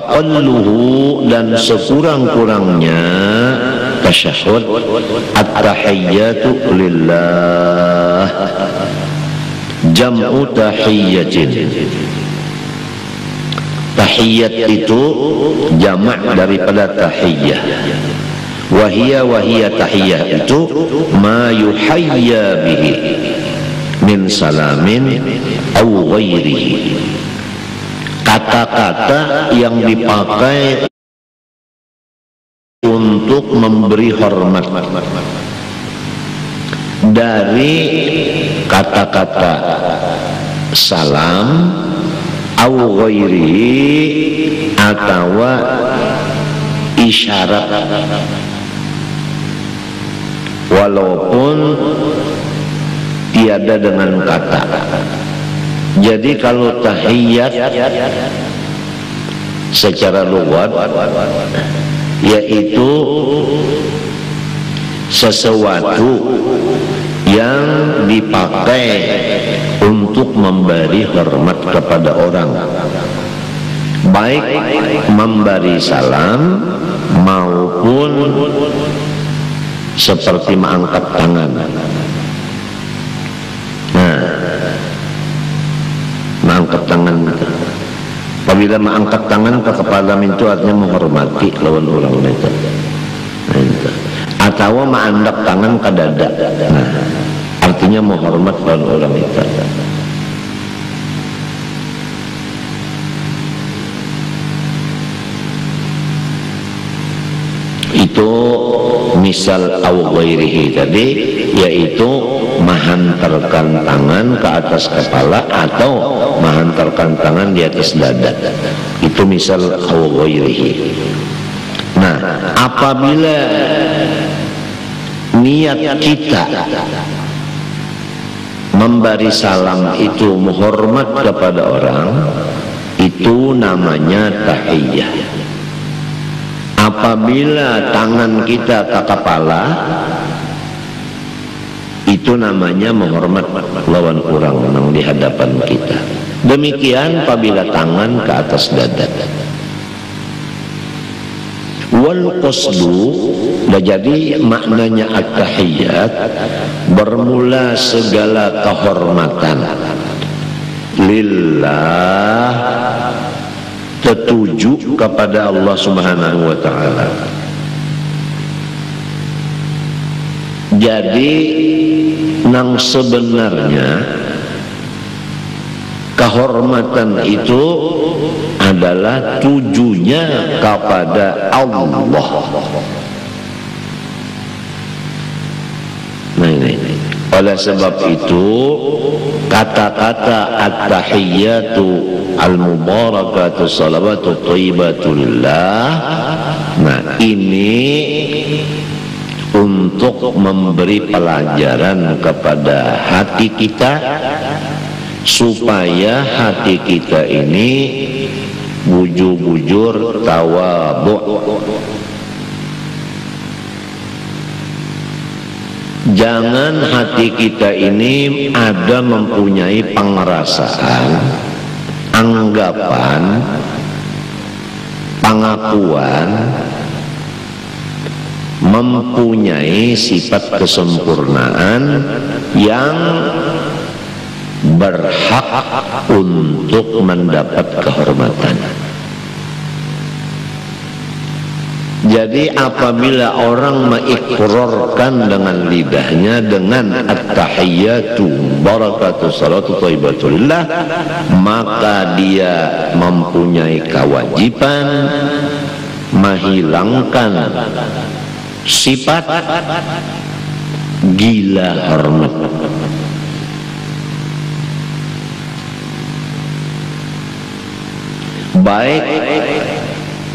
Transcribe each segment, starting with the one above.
aqalluhu, dan sekurang-kurangnya tasyahud, at-tahiyyatu lillah, jam'u tahiyyatin. Tahiyyat itu jamak daripada tahiyyah. Wahiyya tahiyyah itu ma yuhayya bihi min salamin aw ghairihi, kata-kata yang dipakai untuk memberi hormat dari kata-kata salam au ghairihi atau isyarat, walaupun tiada dengan kata. Jadi kalau tahiyyat secara lughat yaitu sesuatu yang dipakai untuk memberi hormat kepada orang, baik memberi salam maupun seperti mengangkat tangan. Nah, mengangkat tangan, apabila mengangkat tangan ke kepala itu artinya menghormati lawan orang itu. Atau mengangkat tangan ke dada, nah, artinya menghormat lawan orang itu. Itu misal au ghairihi tadi, yaitu menghantarkan tangan ke atas kepala atau menghantarkan tangan di atas dada. Itu misal au ghairihi. Nah, apabila niat kita memberi salam itu menghormat kepada orang, itu namanya tahiyyah. Apabila tangan kita ke kepala, itu namanya menghormat lawan orang yang di hadapan kita. Demikian apabila tangan ke atas dada. Wal qasdu, jadi maknanya at-tahiyyat, bermula segala kehormatan lillah, tertuju kepada Allah Subhanahu wa ta'ala. Jadi nang sebenarnya kehormatan itu adalah tujunya kepada Allah. Nah, ini. Oleh sebab itu kata-kata at-tahiyyatu al-mubarakatu salawatu thayyibatullah, nah ini untuk memberi pelajaran kepada hati kita, supaya hati kita ini bujur-bujur tawadhu. Jangan hati kita ini ada mempunyai pengerasaan, anggapan, pengakuan, mempunyai sifat kesempurnaan yang berhak untuk mendapat kehormatan. Jadi apabila orang mengikrarkan dengan lidahnya dengan at-tahiyyatu barakatuh salatu thayyibatullah, maka dia mempunyai kewajiban menghilangkan sifat gila hormat. Baik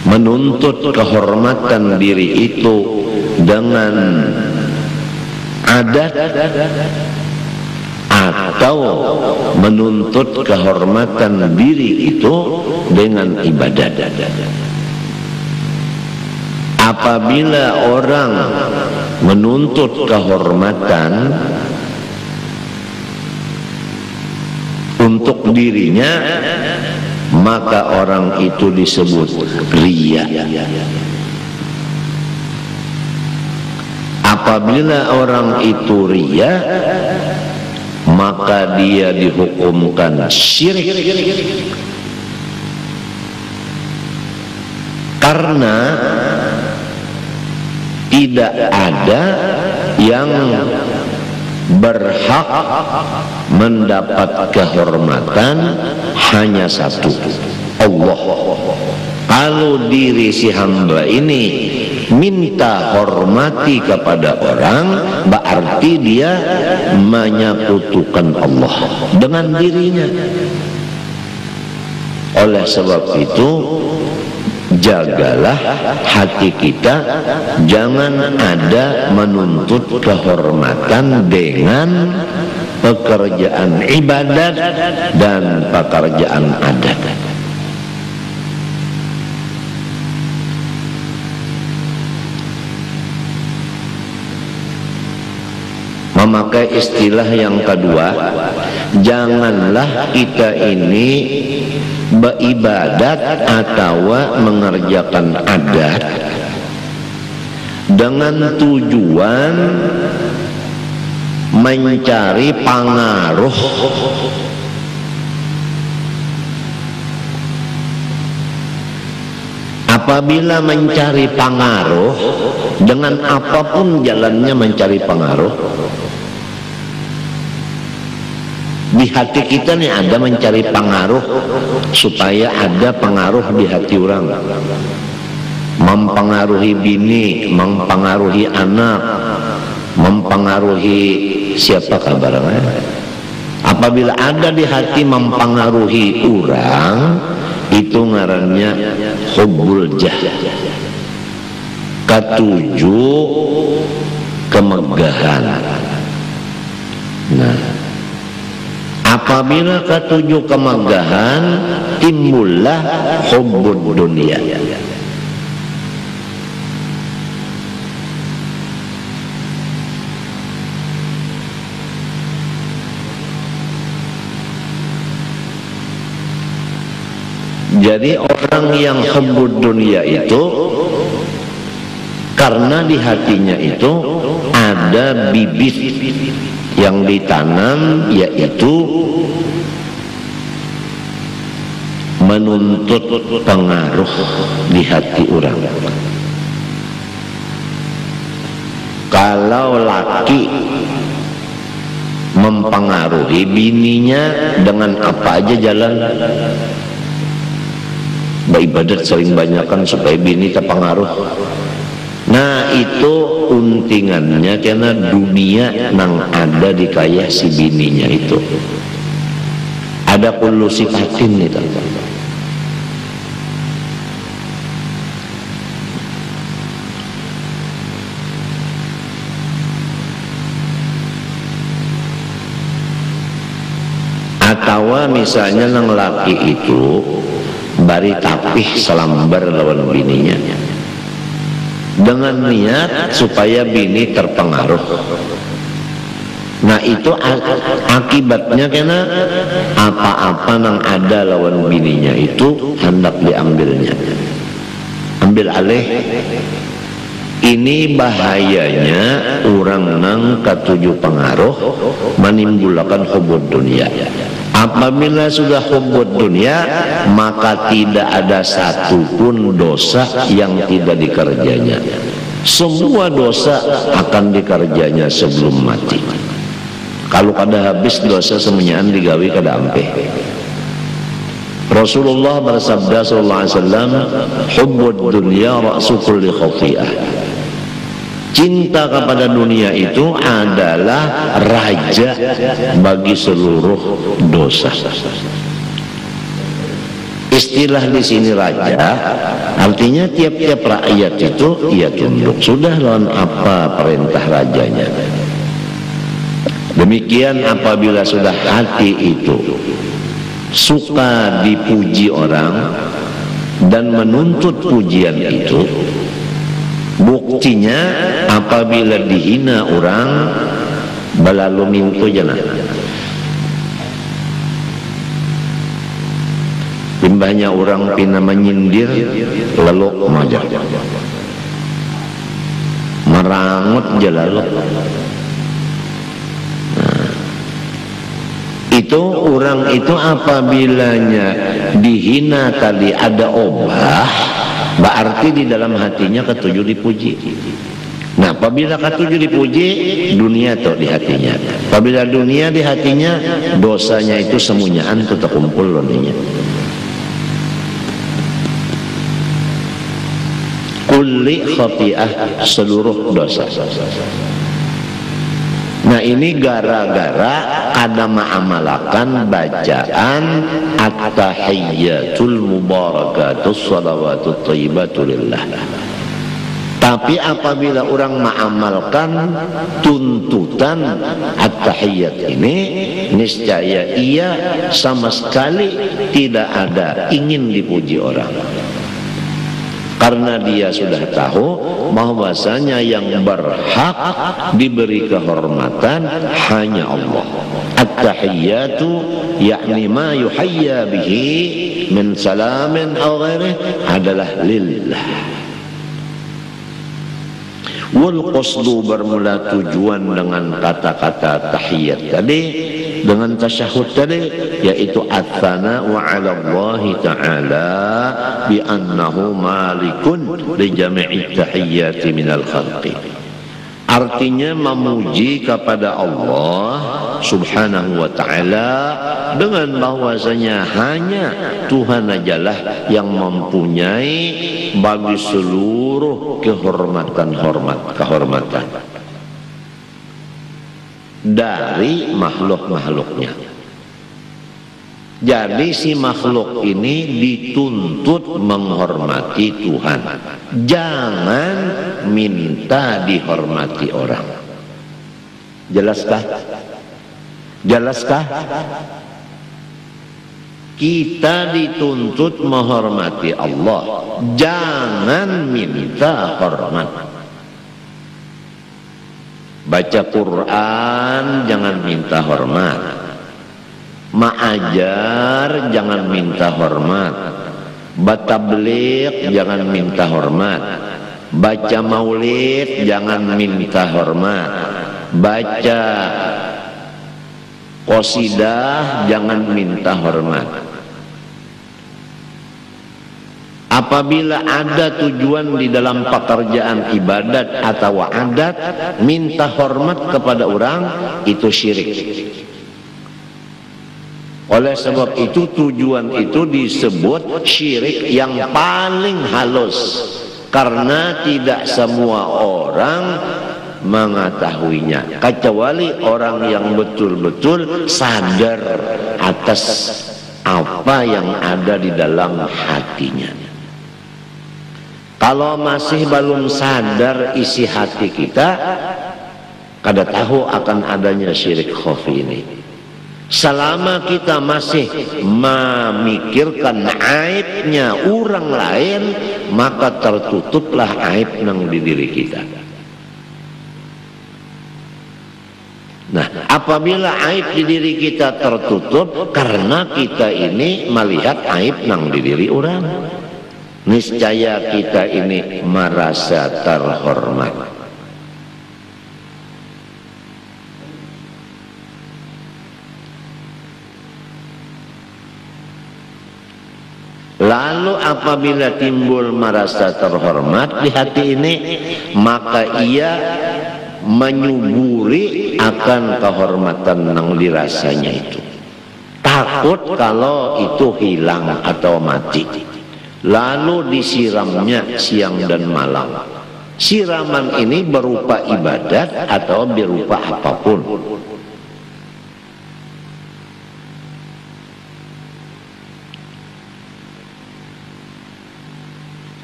menuntut kehormatan diri itu dengan adat atau menuntut kehormatan diri itu dengan ibadat. Apabila orang menuntut kehormatan untuk dirinya maka orang itu disebut riya. Apabila orang itu riya, maka dia dihukumkan syirik, karena tidak ada yang berhak mendapat kehormatan, hanya satu, Allah. Kalau diri si hamba ini minta hormati kepada orang, berarti dia menyekutukan Allah dengan dirinya. Oleh sebab itu, jagalah hati kita, jangan ada menuntut kehormatan dengan pekerjaan ibadat dan pekerjaan adat. Memakai istilah yang kedua, janganlah kita ini beribadat atau mengerjakan adat dengan tujuan mencari pengaruh apabila mencari pengaruh dengan apapun jalannya mencari pengaruh. Di hati kita nih ada mencari pengaruh supaya ada pengaruh di hati orang, mempengaruhi bini, mempengaruhi anak, mempengaruhi siapa kabarnya. Apabila ada di hati mempengaruhi orang, itu ngarannya hubbul jah. Ketujuh, kemegahan. Nah, apabila ketujuh kemegahan, timbullah hubbud dunia. Jadi orang yang hubbud dunia itu karena di hatinya itu ada bibit yang ditanam, yaitu menuntut pengaruh di hati orang. Kalau laki mempengaruhi bininya dengan apa aja jalan, beribadat sering banyakkan supaya bini terpengaruh. Nah, itu untingannya karena dunia nang ada di kaya si bininya itu ada kullu sifatin itu. Atau misalnya nang laki itu bari tapih selambar lawan bininya dengan niat supaya bini terpengaruh. Nah, itu akibatnya karena apa-apa yang ada lawan bininya itu hendak diambilnya, ambil alih. Ini bahayanya orang nang ketujuh pengaruh menimbulkan hubbud dunia. Apabila sudah hubbud dunia, maka tidak ada satupun dosa yang tidak dikerjanya. Semua dosa akan dikerjanya sebelum mati. Kalau kada habis dosa semuanya digawi kada ampe. Rasulullah bersabda sallallahu alaihi wasallam, hubbud dunya ra'su kulli khati'ah. Cinta kepada dunia itu adalah raja bagi seluruh dosa. Istilah di sini raja artinya tiap-tiap rakyat itu ia tunduk sudah lawan apa perintah rajanya. Demikian apabila sudah hati itu suka dipuji orang dan menuntut pujian itu, buktinya apabila dihina orang balalu mintu jana. Timbahnya orang pina menyindir lalu majar merangut je lalu. Nah, itu orang itu apabilanya dihina tadi ada obah, berarti di dalam hatinya ketujuh dipuji. Nah, apabila ketujuh dipuji, dunia tuh di hatinya. Apabila dunia di hatinya, dosanya itu semunyaan tuh terkumpul loninya. Kulli khati'ah, seluruh dosa. Nah, ini gara-gara ada ma'amalakan bacaan at-tahiyyatul mubarakatus salawatut thayyibatu lillah. Tapi apabila orang mengamalkan tuntutan at-tahiyyat ini, niscaya ia sama sekali tidak ada ingin dipuji orang. Karena dia sudah tahu bahwasanya yang berhak diberi kehormatan hanya Allah. At-tahiyyatu yakni ma yuhayya bihi min salamin aw ghairihi adalah lillah. Wal qasdu bermula tujuan dengan kata-kata tahiyat tadi, dengan tasyahud tadi, yaitu at-thana'u 'ala Allah ta'ala bi annahu malikun li jami'i tahiyyati minal khalqi. Artinya memuji kepada Allah subhanahu wa ta'ala dengan bahwasanya hanya Tuhan ajalah yang mempunyai bagi seluruh kehormatan dari makhluk-makhluknya. Jadi si makhluk ini dituntut menghormati Tuhan. Jangan minta dihormati orang. Jelaskah? Jelaskah? Kita dituntut menghormati Allah. Jangan minta hormat. Baca Quran jangan minta hormat. Ma'ajar jangan minta hormat. Batabligh jangan minta hormat. Baca maulid jangan minta hormat. Baca qasidah jangan minta hormat. Apabila ada tujuan di dalam pekerjaan ibadat atau adat minta hormat kepada orang, itu syirik. Oleh sebab itu tujuan itu disebut syirik yang paling halus, karena tidak semua orang mengetahuinya, kecuali orang yang betul-betul sadar atas apa yang ada di dalam hatinya. Kalau masih belum sadar isi hati kita, kada tahu akan adanya syirik khafi ini. Selama kita masih memikirkan aibnya orang lain, maka tertutuplah aib nang di diri kita. Nah, apabila aib di diri kita tertutup karena kita ini melihat aib nang di diri orang, niscaya kita ini merasa terhormat. Lalu apabila timbul merasa terhormat di hati ini, maka ia menyuburi akan kehormatan yang dirasanya itu. Takut kalau itu hilang atau mati. Lalu disiramnya siang dan malam. Siraman ini berupa ibadat atau berupa apapun.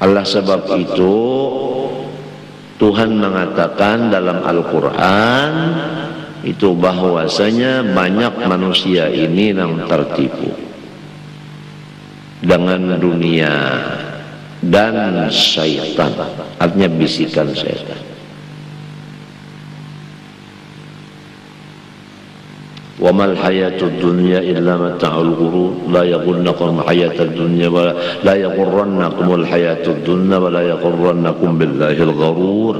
Allah sebab itu Tuhan mengatakan dalam Al-Quran itu bahwasanya banyak manusia ini yang tertipu dengan dunia dan syaitan, artinya bisikan syaitan. wa mal hayatud dunya illa mata'ul ghurur la yaghurrannakum hayatud dunya wa la yaghurrannakumul hayatud dunya wa la yaghurrannakum billahil gharur.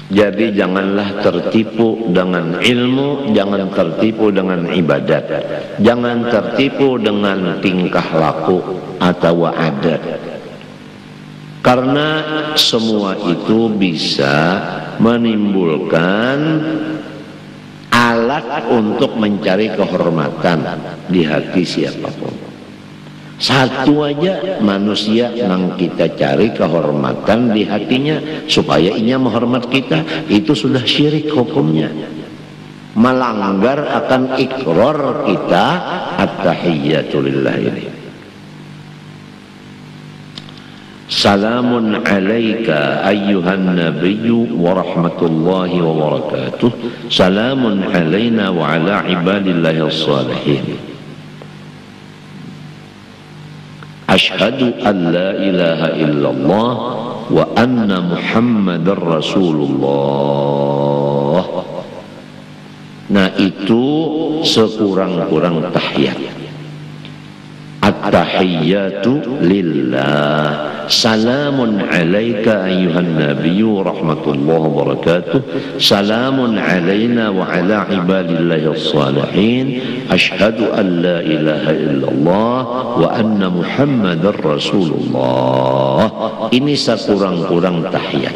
Jadi janganlah tertipu dengan ilmu, jangan tertipu dengan ibadat, jangan tertipu dengan tingkah laku atau adat. Karena semua itu bisa menimbulkan alat untuk mencari kehormatan di hati siapapun. Satu aja manusia yang kita cari kehormatan di hatinya supaya ia menghormat kita, itu sudah syirik hukumnya, melanggar akan ikrar kita at-tahiyyatu lillah ini. Salamun alaika ayyuhan nabiyyu wa rahmatullahi wa barakatuh. Salamun alaina wa ala ibadillahi as-salihin. Ashhadu an la ilaha illallah wa anna Muhammadar Rasulullah. Nah, itu sekurang-kurang tahiyat. At-tahiyyatu lillah. Salamun alaika ayyuhan nabiyyu rahmatullahi wa barakatuh. Salamun alaina wa ala ibadillahi as-salihin. Ashhadu an la ilaha illallah wa anna Muhammadar Rasulullah. Ini sekurang-kurang tahiyat.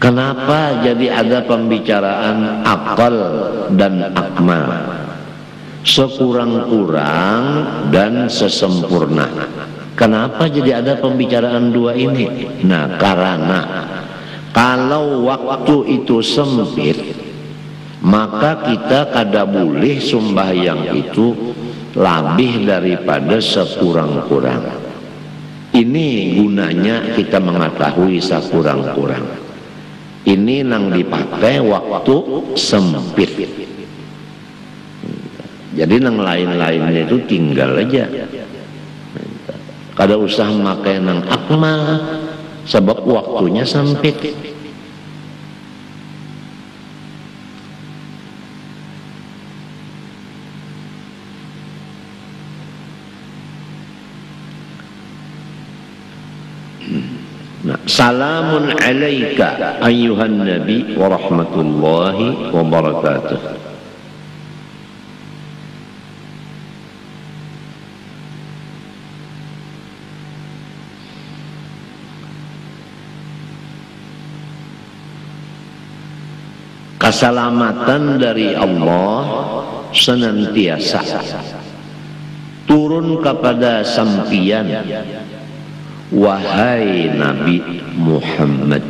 Kenapa jadi ada pembicaraan akal dan akmal? Sekurang-kurang dan sesempurna. Kenapa jadi ada pembicaraan dua ini? Nah, karena kalau waktu itu sempit, maka kita kada boleh sembahyang itu lebih daripada sekurang-kurang. Ini gunanya kita mengetahui sekurang-kurang. Ini yang dipakai waktu sempit. Jadi yang lain-lainnya itu tinggal aja. Kada usah makai nang akmal sebab waktunya sempit. Nah, salamun alaika ayyuhan nabi wa rahmatullahi wa barakatuh. Keselamatan dari Allah senantiasa turun kepada sampian, wahai Nabi Muhammad.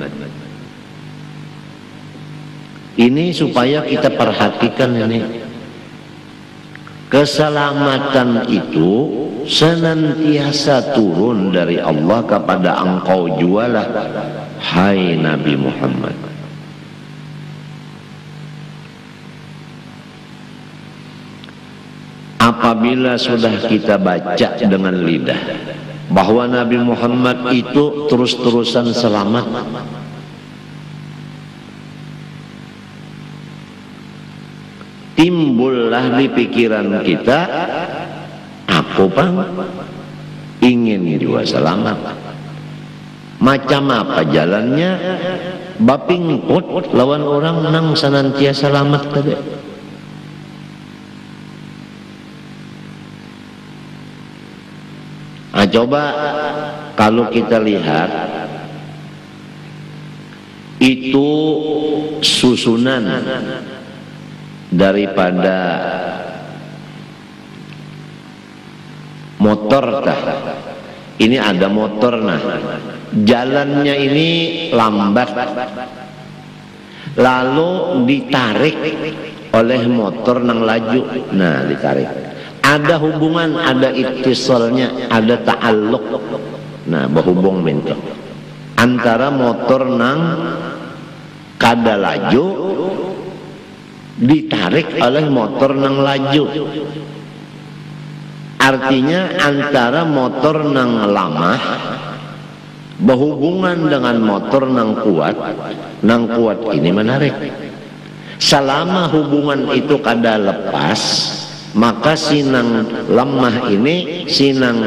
Ini supaya kita perhatikan ini. Keselamatan itu senantiasa turun dari Allah kepada engkau jualah, hai Nabi Muhammad. Apabila sudah kita baca dengan lidah bahwa Nabi Muhammad itu terus-terusan selamat, timbullah di pikiran kita, aku pang ingin juga selamat. Macam apa jalannya? Bapingkut lawan orang nang senantiasa selamat tadi. Nah, coba kalau kita lihat itu susunan daripada motor tah. Ini ada motor, nah jalannya ini lambat, lalu ditarik oleh motor nang laju. Nah, ditarik. Ada hubungan, ada ittisalnya, ada ta'alluq. Nah, berhubung minta antara motor nang kada laju ditarik oleh motor nang laju. Artinya antara motor nang lamah berhubungan dengan motor nang kuat ini menarik. selama hubungan itu kada lepas, maka sinang lemah ini, sinang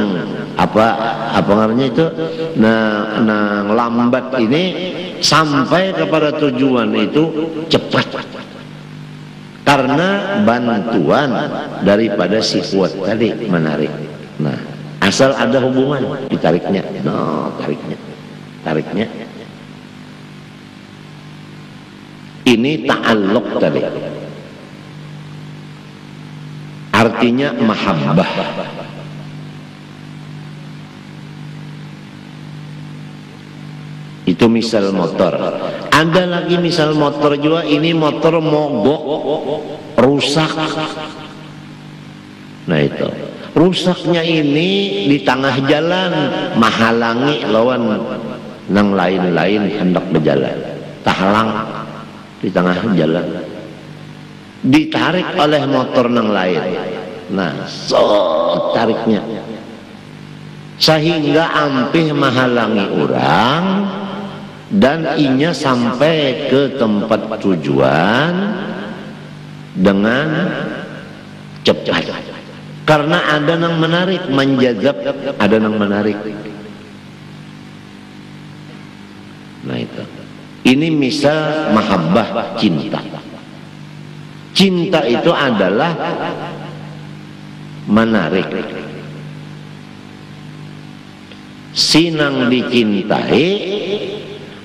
apa namanya itu, nang lambat ini sampai kepada tujuan itu cepat, karena bantuan daripada si kuat tadi menarik. Nah, asal ada hubungan ditariknya, tariknya. Ini ta'alluq tadi, artinya mahabbah. Itu misal motor. Ada lagi misal motor juga, ini motor mogok, rusak. Nah itu, rusaknya ini di tengah jalan, menghalangi lawan nang lain-lain hendak berjalan, tahalang di tengah jalan, ditarik oleh motor nang lain. Nah, tariknya sehingga ampih menghalangi orang dan inya sampai ke tempat tujuan dengan cepat, karena ada nang menarik, menjazab, ada nang menarik. Nah itu, ini misal mahabbah, cinta. Cinta itu adalah menarik. Sinang dicintai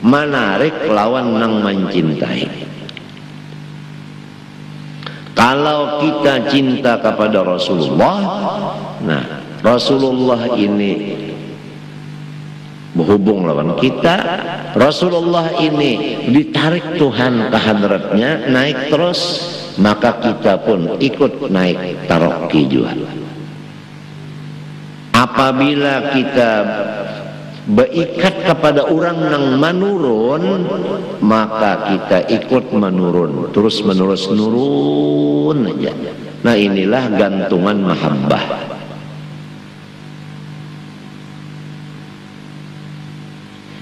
menarik lawan nang mencintai. Kalau kita cinta kepada Rasulullah, nah Rasulullah ini berhubung lawan kita, Rasulullah ini ditarik Tuhan ke hadratnya, naik terus, maka kita pun ikut naik taroki juga. Apabila kita berikat kepada orang yang menurun, maka kita ikut menurun, terus menerus nurun aja. Nah inilah gantungan mahabbah.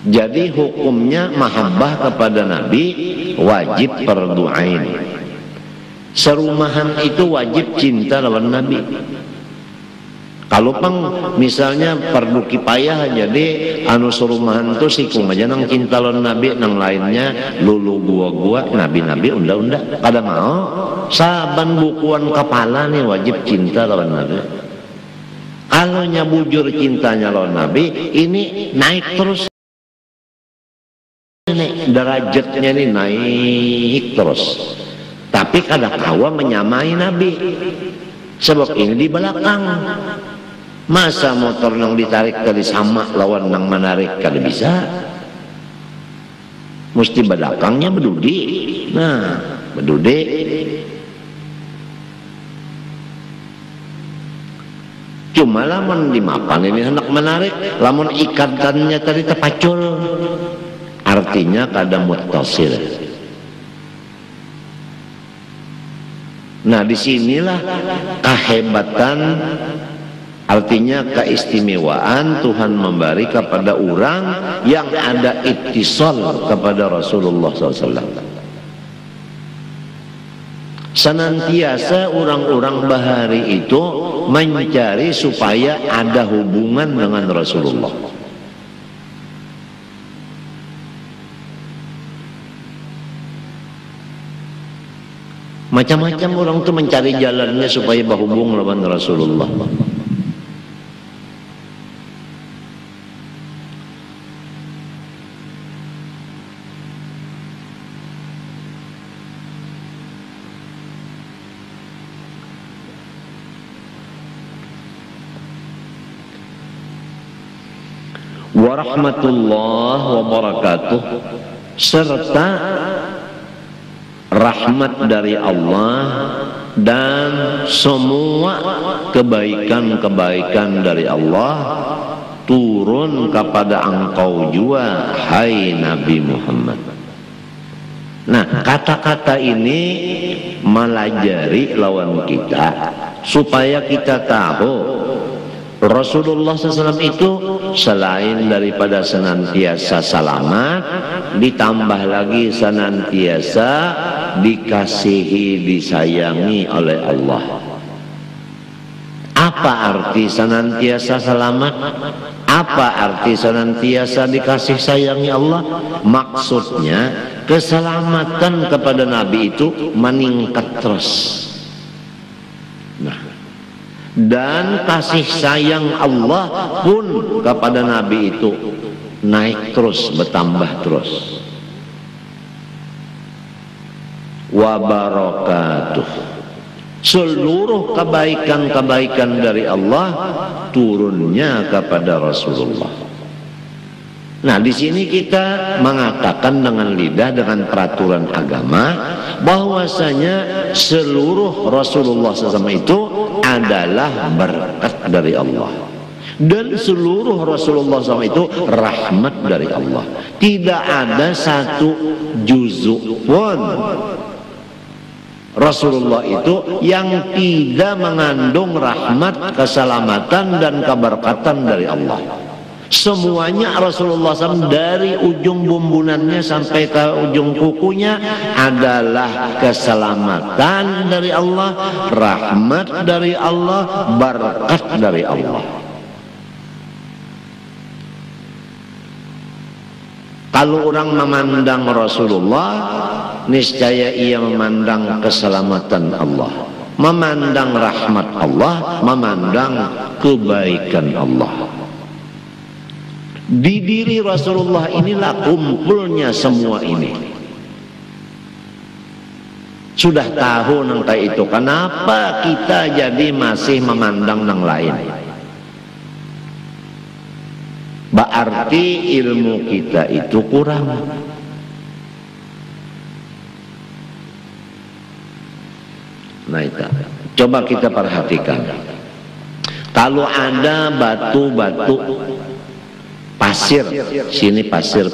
Jadi hukumnya mahabbah kepada Nabi wajib fardu ain. Serumahan itu wajib cinta lawan Nabi. Kalau pang misalnya fardu kifayah, jadi anu serumahan tuh sikung aja nang cinta lawan Nabi, nang lainnya lulu gua nabi unda kada mau. Saban bukuan kepala nih wajib cinta lawan Nabi. Kalau nyabujur cintanya lawan Nabi, ini naik terus. Derajatnya ini naik terus, tapi kadang kawa menyamai Nabi, sebab ini di belakang. Masa motor nang ditarik tadi sama lawan nang menarik kada bisa, mesti belakangnya berdudi. Nah berdudi, cuma lamun dimapan ini hendak menarik, lamun ikatannya tadi terpacul, artinya kada muttasil. Nah disinilah kehebatan, artinya keistimewaan Tuhan memberi kepada orang yang ada ittisal kepada Rasulullah SAW. Senantiasa orang-orang bahari itu mencari supaya ada hubungan dengan Rasulullah. Macam-macam orang tuh mencari jalannya supaya berhubung lawan Rasulullah. Warahmatullahi wabarakatuh, serta rahmat dari Allah dan semua kebaikan-kebaikan dari Allah turun kepada engkau juga, hai Nabi Muhammad. Nah kata-kata ini melajari lawan kita supaya kita tahu Rasulullah SAW itu selain daripada senantiasa selamat, ditambah lagi senantiasa dikasihi, disayangi oleh Allah. Apa arti senantiasa selamat? Apa arti senantiasa dikasih sayangi Allah? Maksudnya keselamatan kepada Nabi itu meningkat terus. Nah, dan kasih sayang Allah pun kepada Nabi itu naik terus, bertambah terus. Wa barakatuh, seluruh kebaikan-kebaikan dari Allah turunnya kepada Rasulullah. Nah, di sini kita mengatakan dengan lidah, dengan peraturan agama, bahwasanya seluruh Rasulullah SAW itu adalah berkat dari Allah, dan seluruh Rasulullah SAW itu rahmat dari Allah. Tidak ada satu juzuk pun Rasulullah itu yang tidak mengandung rahmat, keselamatan, dan keberkatan dari Allah. Semuanya Rasulullah SAW dari ujung bumbunannya sampai ke ujung kukunya adalah keselamatan dari Allah, rahmat dari Allah, berkat dari Allah. Kalau orang memandang Rasulullah, niscaya ia memandang keselamatan Allah, memandang rahmat Allah, memandang kebaikan Allah. Di diri Rasulullah inilah kumpulnya semua ini. Sudah tahu nangka itu, kenapa kita jadi masih memandang yang lain? Berarti ilmu kita itu kurang. Nah, itu coba kita perhatikan. Kalau ada batu-batu pasir, sini pasir.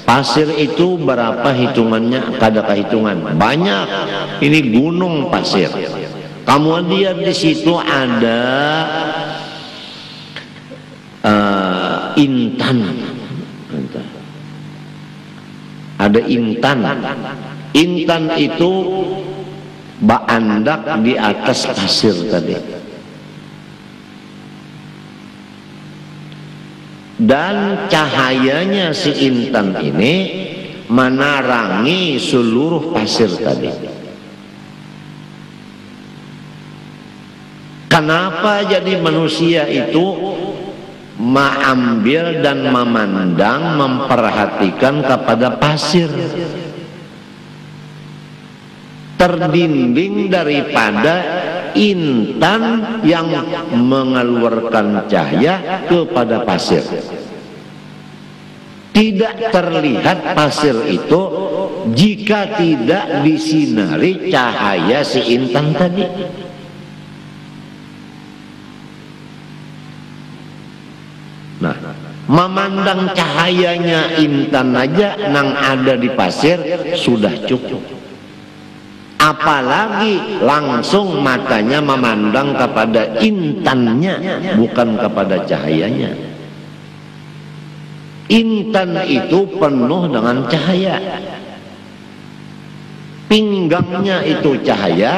Pasir itu berapa hitungannya? Kada kehitungan, banyak. Ini gunung pasir. Kemudian di situ ada intan. Ada intan. Intan itu baandak di atas pasir tadi. Dan cahayanya si intan ini menarangi seluruh pasir tadi. Kenapa jadi manusia itu mengambil dan memandang, memperhatikan kepada pasir, terdinding daripada intan yang mengeluarkan cahaya kepada pasir? Tidak terlihat pasir itu jika tidak disinari cahaya si intan tadi. Nah, memandang cahayanya intan aja nang ada di pasir sudah cukup. Apalagi langsung matanya memandang kepada intannya, bukan kepada cahayanya. Intan itu penuh dengan cahaya. Pinggangnya itu cahaya,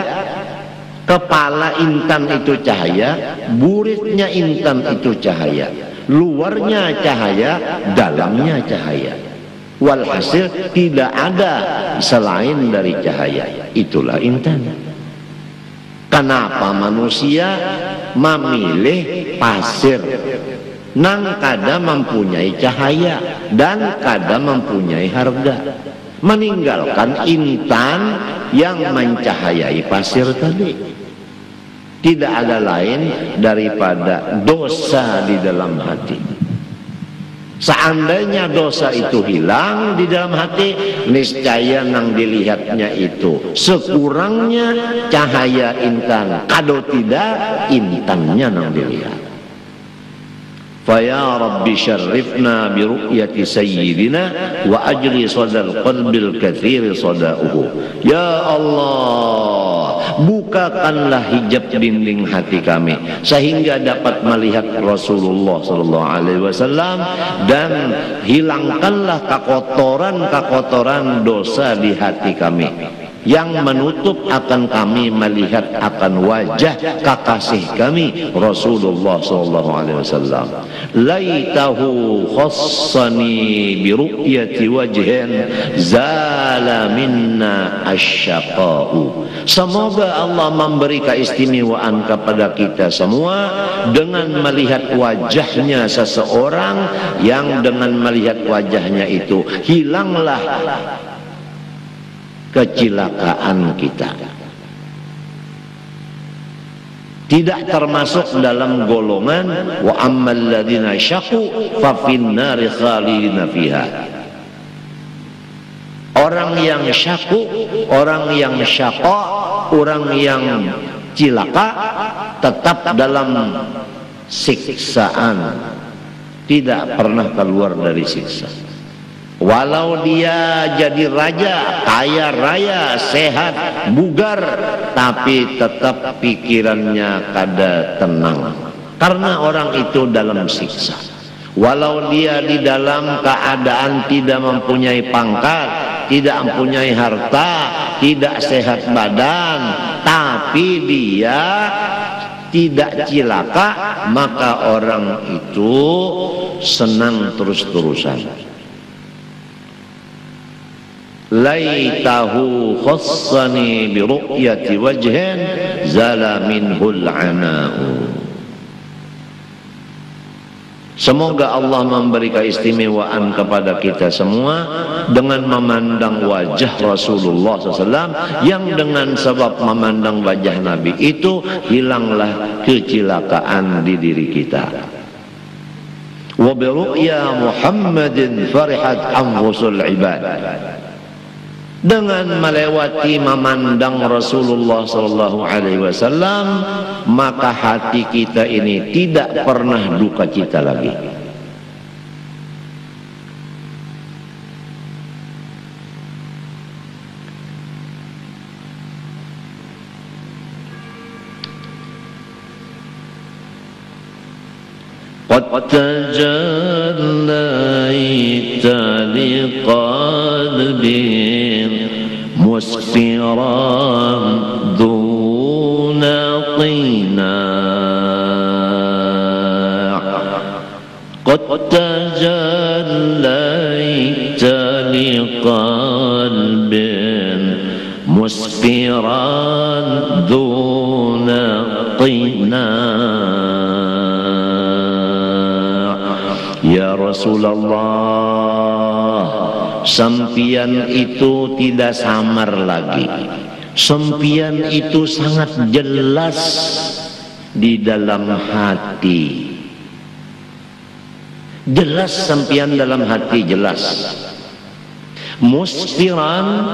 kepala intan itu cahaya, buritnya intan itu cahaya, luarnya cahaya, dalamnya cahaya. Walhasil tidak ada selain dari cahaya. Itulah intan. Kenapa manusia memilih pasir nang kada mempunyai cahaya dan kada mempunyai harga, meninggalkan intan yang mencahayai pasir tadi? Tidak ada lain daripada dosa di dalam hati. Seandainya dosa itu hilang di dalam hati, niscaya nang dilihatnya itu sekurangnya cahaya intan, kado tidak intannya nang dilihat. Faya Rabbi syarifna bi ru'yati sayyidina wa ajli sadal qalbil kathiri sadauhu. Ya Allah, bukakanlah hijab dinding hati kami sehingga dapat melihat Rasulullah sallallahu alaihi wasallam, dan hilangkanlah kekotoran dosa di hati kami yang menutup akan kami melihat akan wajah kekasih kami Rasulullah sallallahu alaihi wasallam. Laitahu khassani bi ru'yati wajhin zala minna asyaqa'u. Semoga Allah memberi keistimewaan kepada kita semua dengan melihat wajahnya seseorang yang dengan melihat wajahnya itu hilanglah kecelakaan kita. Tidak termasuk dalam golongan wa ammal ladzina syaqu fa fin nari khalidina fiha. Orang yang syaku, orang yang syaqa, orang yang cilaka tetap dalam siksaan, tidak pernah keluar dari siksa. Walau dia jadi raja, kaya raya, sehat, bugar, tapi tetap pikirannya kada tenang, karena orang itu dalam siksa. Walau dia di dalam keadaan tidak mempunyai pangkat, tidak mempunyai harta, tidak sehat badan, tapi dia tidak cilaka, maka orang itu senang terus-terusan. Laitahu khassani bi ru'yati wajhin zala minhul ana'u. Semoga Allah memberi keistimewaan kepada kita semua dengan memandang wajah Rasulullah SAW, yang dengan sebab memandang wajah Nabi itu hilanglah kecelakaan di diri kita. Wa bi ru'ya Muhammadin farihat anfusul ibad. Dengan melewati memandang Rasulullah sallallahu alaihi wasallam, maka hati kita ini tidak pernah duka cita lagi. Qad tajallaita liqalbi musfiran duna qina'. Qad tajallaita liqalbin musfiran duna qina'. Ya Rasulullah, sempian itu tidak samar lagi. Sempian itu sangat jelas di dalam hati. Jelas sempian dalam hati, jelas. Musfiran,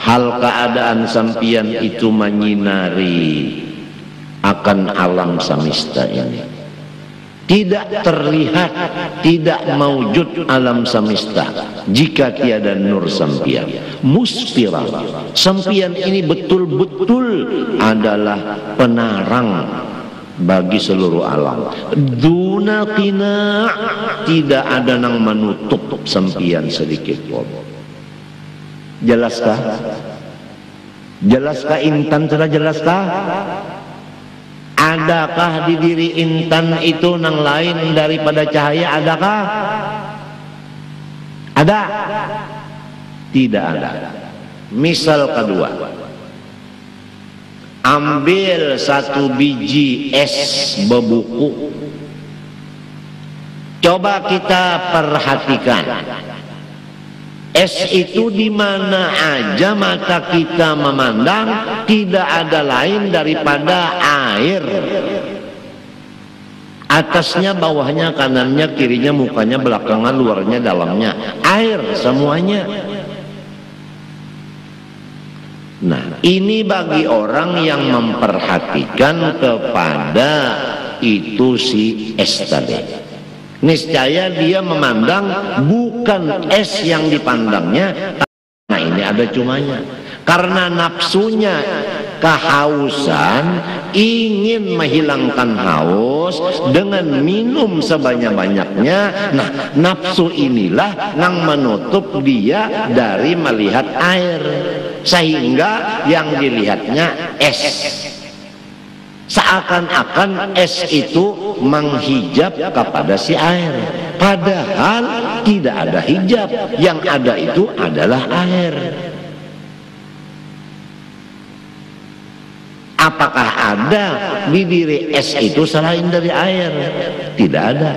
hal keadaan sempian itu menyinari akan alam semesta ini. Tidak terlihat, tidak maujud alam semesta jika tiada nur sempian. Musfirah, sempian ini betul-betul adalah penarang bagi seluruh alam. Duna qina', tidak ada yang menutup sempian sedikit pun. Jelaskah? Jelaskah intan, sudah jelaskah? Adakah di diri intan itu nang lain daripada cahaya? Adakah? Ada? Tidak ada. Misal kedua, ambil satu biji es bebuku, coba kita perhatikan. Es itu di mana aja mata kita memandang, tidak ada lain daripada air. Atasnya, bawahnya, kanannya, kirinya, mukanya, belakangan, luarnya, dalamnya, air semuanya. Nah, ini bagi orang yang memperhatikan kepada itu si es tadi. Niscaya dia memandang bukan es yang dipandangnya. Nah, ini ada cumanya. Karena nafsunya kehausan, ingin menghilangkan haus dengan minum sebanyak-banyaknya. Nah, nafsu inilah yang menutup dia dari melihat air, sehingga yang dilihatnya es. Seakan-akan es itu menghijab kepada si air, padahal tidak ada hijab, yang ada itu adalah air. Apakah ada di diri es itu selain dari air? Tidak ada.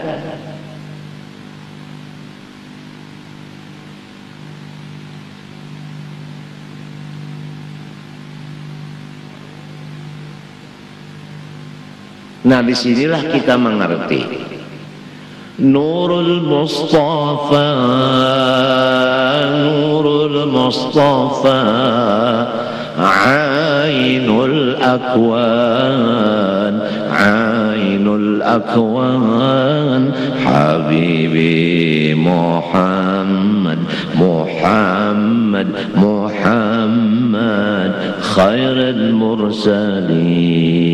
Nah, disinilah kita mengerti Nurul Mustafa, Nurul Mustafa, Ainul Akwan, Ainul Akwan, Habibi Muhammad, Muhammad, Muhammad, Khairul Mursalin.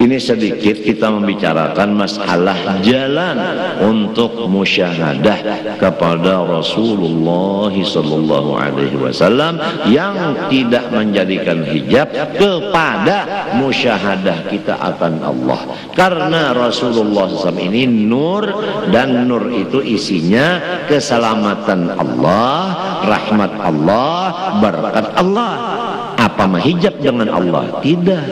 Ini sedikit kita membicarakan masalah jalan untuk musyahadah kepada Rasulullah sallallahu alaihi wasallam yang tidak menjadikan hijab kepada musyahadah kita akan Allah. Karena Rasulullah SAW ini nur, dan nur itu isinya keselamatan Allah, rahmat Allah, berkat Allah. Apa menghijab dengan Allah? Tidak.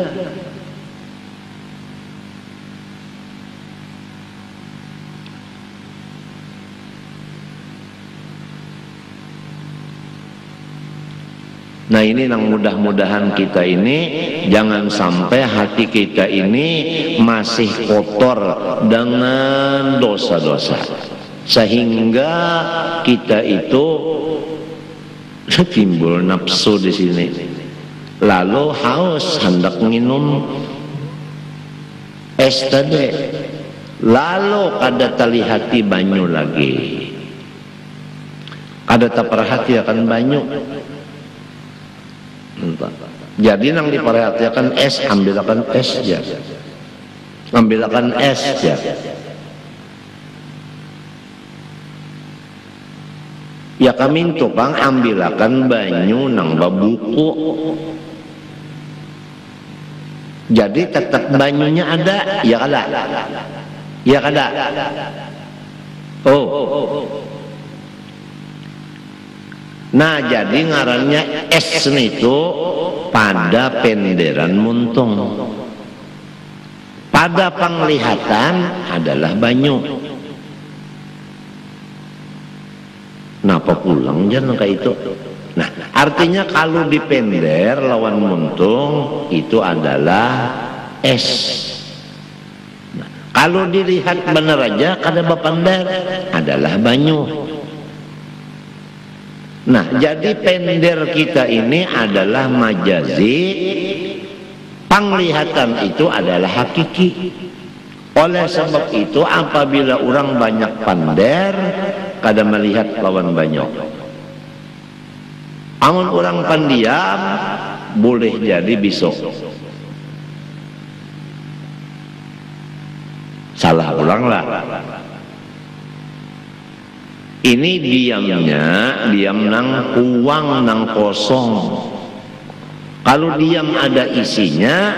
Nah, ini yang mudah-mudahan kita ini jangan sampai hati kita ini masih kotor dengan dosa-dosa, sehingga kita itu timbul nafsu di sini, lalu haus hendak minum es tadi, lalu kada terlihati banyu lagi, kada terperhatikan banyu. Jadi yang diperhatikan es, ambilkan es ya, ambilkan es ya. Ya kami tukang ambilkan banyu nang babuku. Jadi tetap banyunya ada, ya kada, ya kada. Oh. Nah, jadi ngarannya es itu pada penderan muntung, pada penglihatan adalah banyu. Napa pulang jangan kayak itu. Nah, artinya kalau dipender lawan muntung itu adalah es. Nah, kalau dilihat benar aja kada bapender adalah banyu. Nah, jadi pender kita ini adalah majazi, penglihatan itu adalah hakiki. Oleh sebab itu apabila orang banyak pander, kada melihat lawan banyak. Amun orang pendiam, boleh jadi besok. Salah ulang lah. Ini diamnya, diam nang uang nang kosong. Kalau diam ada isinya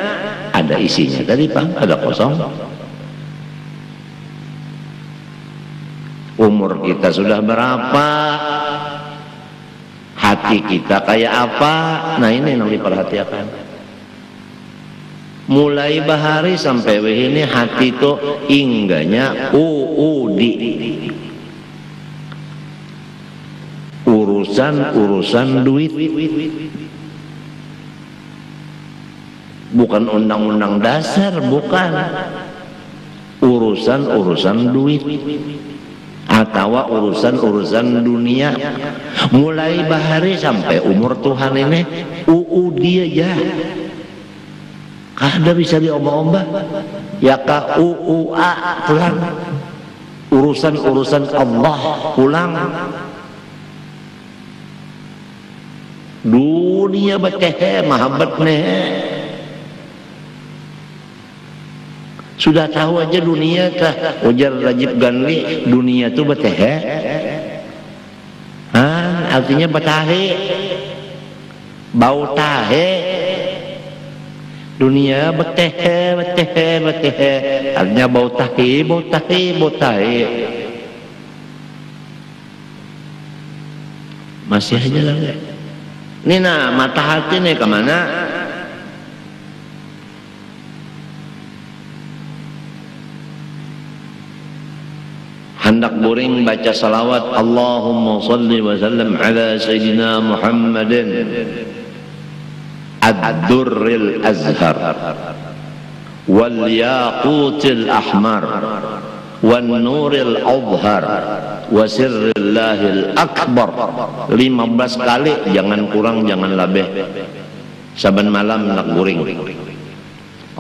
tadi Pak, ada kosong. Umur kita sudah berapa? Hati kita kayak apa? Nah, ini yang diperhatikan. Mulai bahari sampai ini hati itu ingganya uudi. Urusan duit, bukan undang-undang dasar, bukan urusan duit atau urusan dunia. Mulai bahari sampai umur Tuhan ini dia aja kada bisa diomba-omba ya ka pulang, urusan Allah pulang. dunia beteh mahabbat nih. Sudah tahu aja dunia tah, ujar Rajib Ganli, dunia tuh beteh. Artinya betahe, bau tahe. Dunia beteh, artinya bau tahe. Masih aja lah. Ini nah mata hati nih kemana? Hendak boring baca salawat Allahumma salli wa sallam ala Sayyidina Muhammadin ad-durril azhar wal yaqutil ahmar wan nuril adhar wa sirrillahil akbar 15 kali, jangan kurang jangan lebih. Saban malam nak boring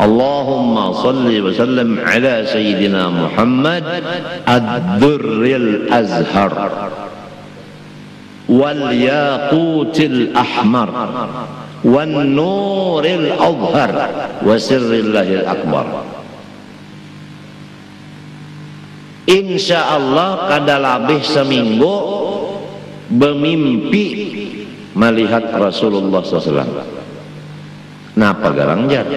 Allahumma salli wa sallam ala Sayyidina Muhammad ad-durril azhar wal yaqutil ahmar wan nuril adhar wa sirrillahil akbar. Insyaallah kada labih seminggu bermimpi melihat Rasulullah SAW. Napa garang jar?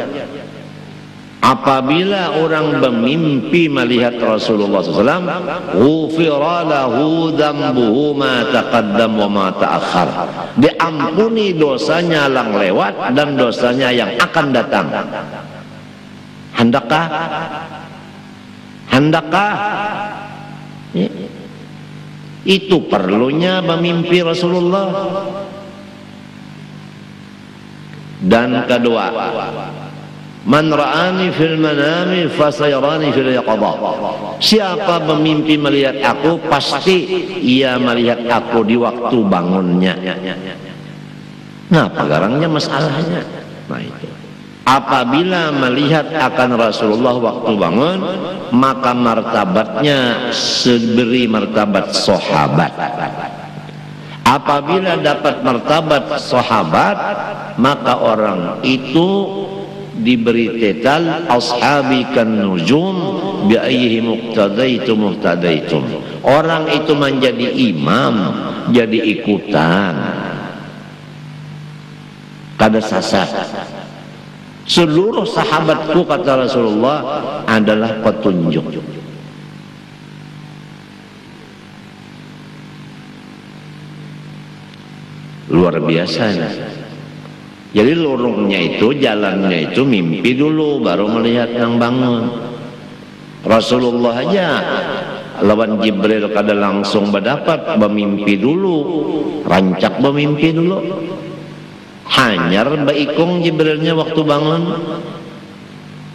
Apabila orang bermimpi melihat Rasulullah SAW, ghufira lahu dzambuhu ma taqaddam wa ma ta'akhkhar. Diampuni dosanya yang lewat dan dosanya yang akan datang. Hendakkah? Itu perlunya bermimpi Rasulullah. Dan kedua, man ra'ani fil manami fasayarani fil yaqadha. Siapa bermimpi melihat aku, pasti ia melihat aku di waktu bangunnya. Nah, pegarangnya masalahnya. Nah itu. Apabila melihat akan Rasulullah waktu bangun, maka martabatnya seberi martabat sahabat. Apabila dapat martabat sahabat, maka orang itu diberi titel ashabi kan nujum bi ayyihi muqtadaitum muhtadaitum. Orang itu menjadi imam, jadi ikutan, kada sasar. Seluruh sahabatku, kata Rasulullah, adalah petunjuk. Luar biasa. Jadi lurungnya itu, jalannya itu mimpi dulu, baru melihat yang bangun. Rasulullah aja lawan Jibril kada langsung berdapat, bermimpi dulu, rancak bermimpi dulu. Hanyar baikung Jibrilnya waktu bangun,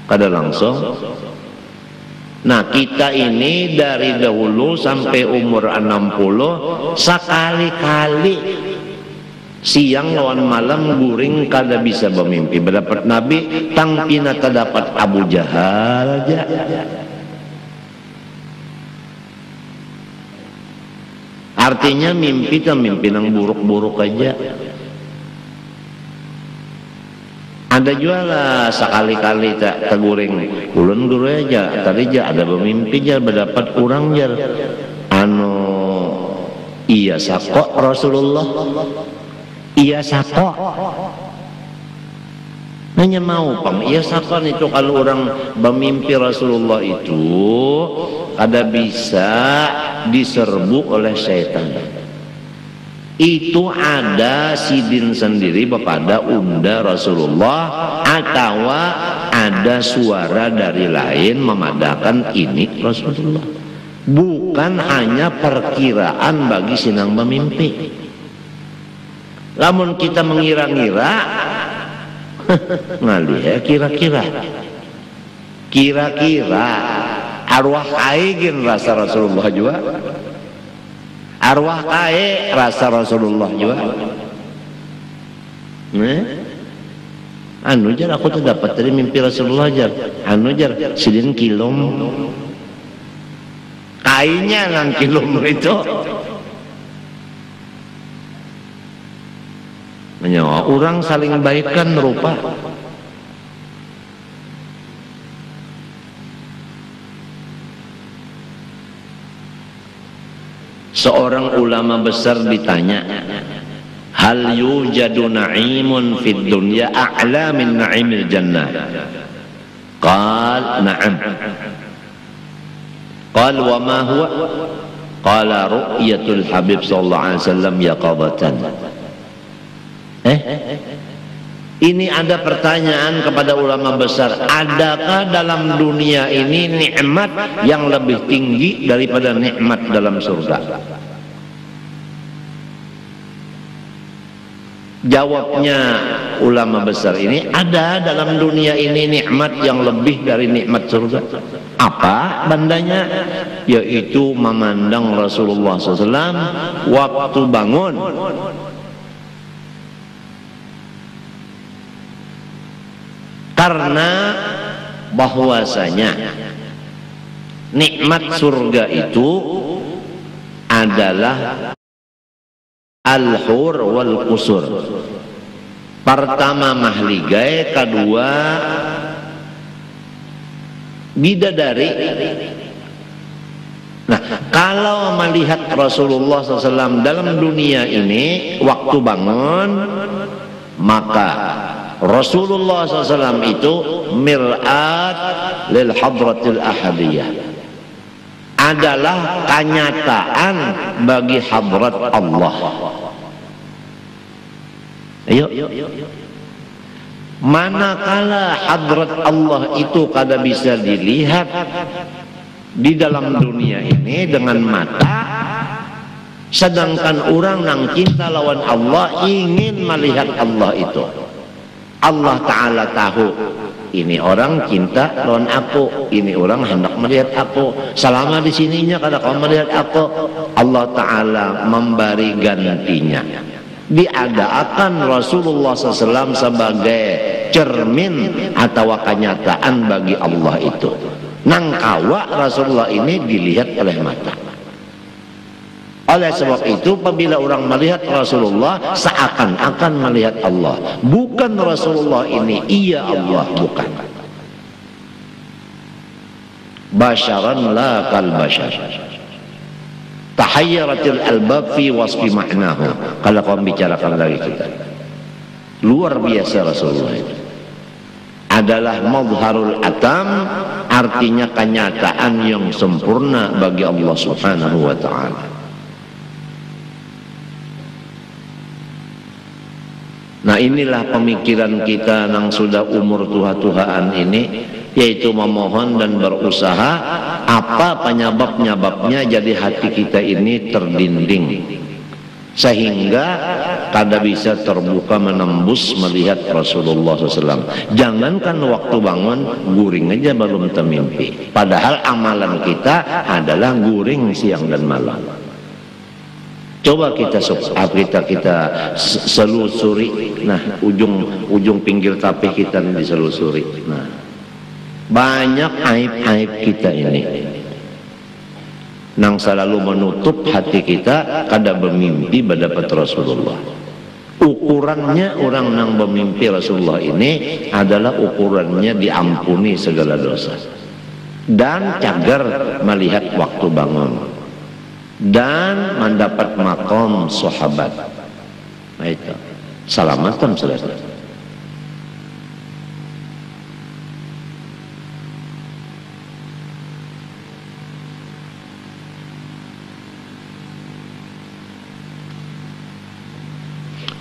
kada langsung. Nah kita ini dari dahulu sampai umur 60 sekali-kali siang lawan malam guring kada bisa bermimpi berdapat Nabi, tang pina terdapat Abu Jahal aja. Artinya mimpi itu mimpi yang buruk-buruk aja. Ada juga lah sekali-kali tak teguring ulun guru aja tadi aja ada bermimpi aja berdapat kurang jar iya sako Rasulullah, iya sako nanya mau pam iya sako itu kalau orang bermimpi Rasulullah itu ada bisa diserbu oleh syaitan. Itu ada sidin sendiri kepada unda Rasulullah, atau ada suara dari lain memadakan ini Rasulullah. Bukan hanya perkiraan bagi sinang memimpi. Lamun kita mengira-ngira, ngalih ya kira-kira arwah aigin rasa Rasulullah juga. Arwah kae rasa Rasulullah juga. Anu jar aku tuh dapat dari mimpi Rasulullah jar. Anu jar sidin kilom. Kainya nang kilom itu. Menyawa orang saling baikkan rupa. Seorang ulama besar ditanya, hal yujadu na'imun fid dunya a'la min na'imil jannah? Qal na'am. Qal wa ma huwa? Qala ru'yatul habib sallallahu alaihi wasallam yaqadatan. Ini ada pertanyaan kepada ulama besar, adakah dalam dunia ini nikmat yang lebih tinggi daripada nikmat dalam surga? Jawabnya ulama besar ini, ada dalam dunia ini nikmat yang lebih dari nikmat surga. Apa bandanya? Yaitu memandang Rasulullah SAW waktu bangun. Karena bahwasanya nikmat surga itu adalah al-hur wal qusur. Pertama mahligai, kedua bidadari. Nah, kalau melihat Rasulullah SAW dalam dunia ini waktu bangun, maka Rasulullah SAW itu mir'at lil hadratil ahadiyah, adalah kenyataan bagi hadrat Allah. Ayo, manakala hadrat Allah itu kada bisa dilihat di dalam dunia ini dengan mata, sedangkan orang nang cinta lawan Allah ingin melihat Allah itu. Allah Ta'ala tahu, ini orang cinta lawan aku, ini orang hendak melihat aku, selama di sininya kada kau melihat aku, Allah Ta'ala memberi gantinya. Diadakan Rasulullah SAW sebagai cermin atau kenyataan bagi Allah itu. Nang kawa Rasulullah ini dilihat oleh mata. Oleh sebab itu, apabila orang melihat Rasulullah, seakan-akan melihat Allah. Bukan Rasulullah ini, iya Allah, bukan. Basyaran la kal basyar. Tahayyaratil albab fi wasfi ma'nahu. Kalau kau bicarakan lagi kita, luar biasa Rasulullah itu. Adalah madharul atam, artinya kenyataan yang sempurna bagi Allah Subhanahu wa ta'ala. Nah, inilah pemikiran kita yang sudah umur tuha-tuhaan ini, yaitu memohon dan berusaha apa penyebab-nyebabnya jadi hati kita ini terdinding, sehingga kada bisa terbuka menembus melihat Rasulullah SAW. Jangankan waktu bangun, guring aja belum termimpi, padahal amalan kita adalah guring siang dan malam. Coba kita selusuri. Nah, ujung pinggir tapih kita diselusuri. Nah, banyak aib-aib kita ini nang selalu menutup hati kita kada bermimpi berdapat Rasulullah. Ukurannya orang nang bermimpi Rasulullah ini adalah ukurannya diampuni segala dosa dan cagar melihat waktu bangun dan mendapat makom sahabat. Nah, itu salamatan selesai.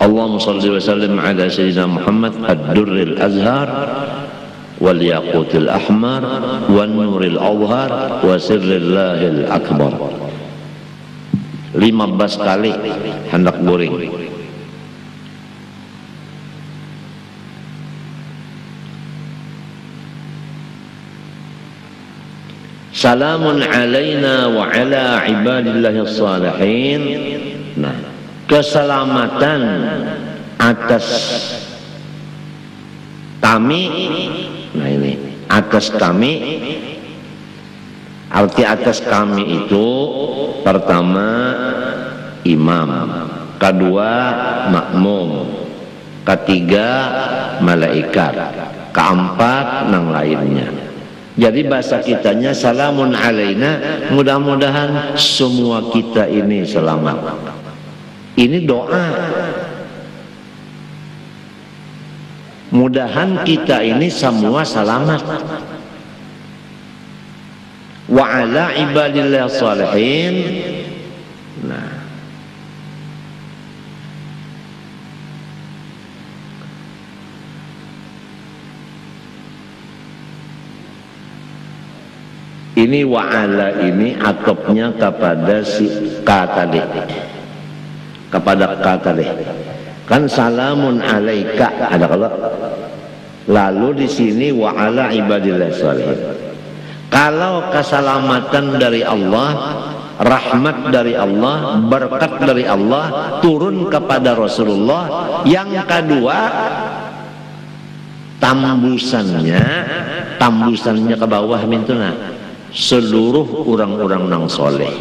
Allahumma salli wa sallim ala sayyidina Muhammad ad-durril azhar wal yaqutil ahmar wan nuril awhar wa sirrillahil akbar. 15 kali hendak guring. Salamun alaina wa ala ibadillahis salihin. Nah, keselamatan atas kami. Nah, ini atas kami, arti atas kami itu pertama imam, kedua makmum, ketiga malaikat, keempat nang lainnya. Jadi bahasa kitanya salamun alaina, mudah-mudahan semua kita ini selamat. Ini doa. Mudahan kita ini semua selamat. Wa ala ibadillah salihin. Nah, ini wa'ala ini atopnya kepada si katade, kepada katade. Kan salamun alaika ada kalau. Lalu di sini wa'ala ibadillah sholihin. Kalau keselamatan dari Allah, rahmat dari Allah, berkat dari Allah turun kepada Rasulullah. Yang kedua, tambusannya ke bawah mintuna seluruh orang-orang nang soleh.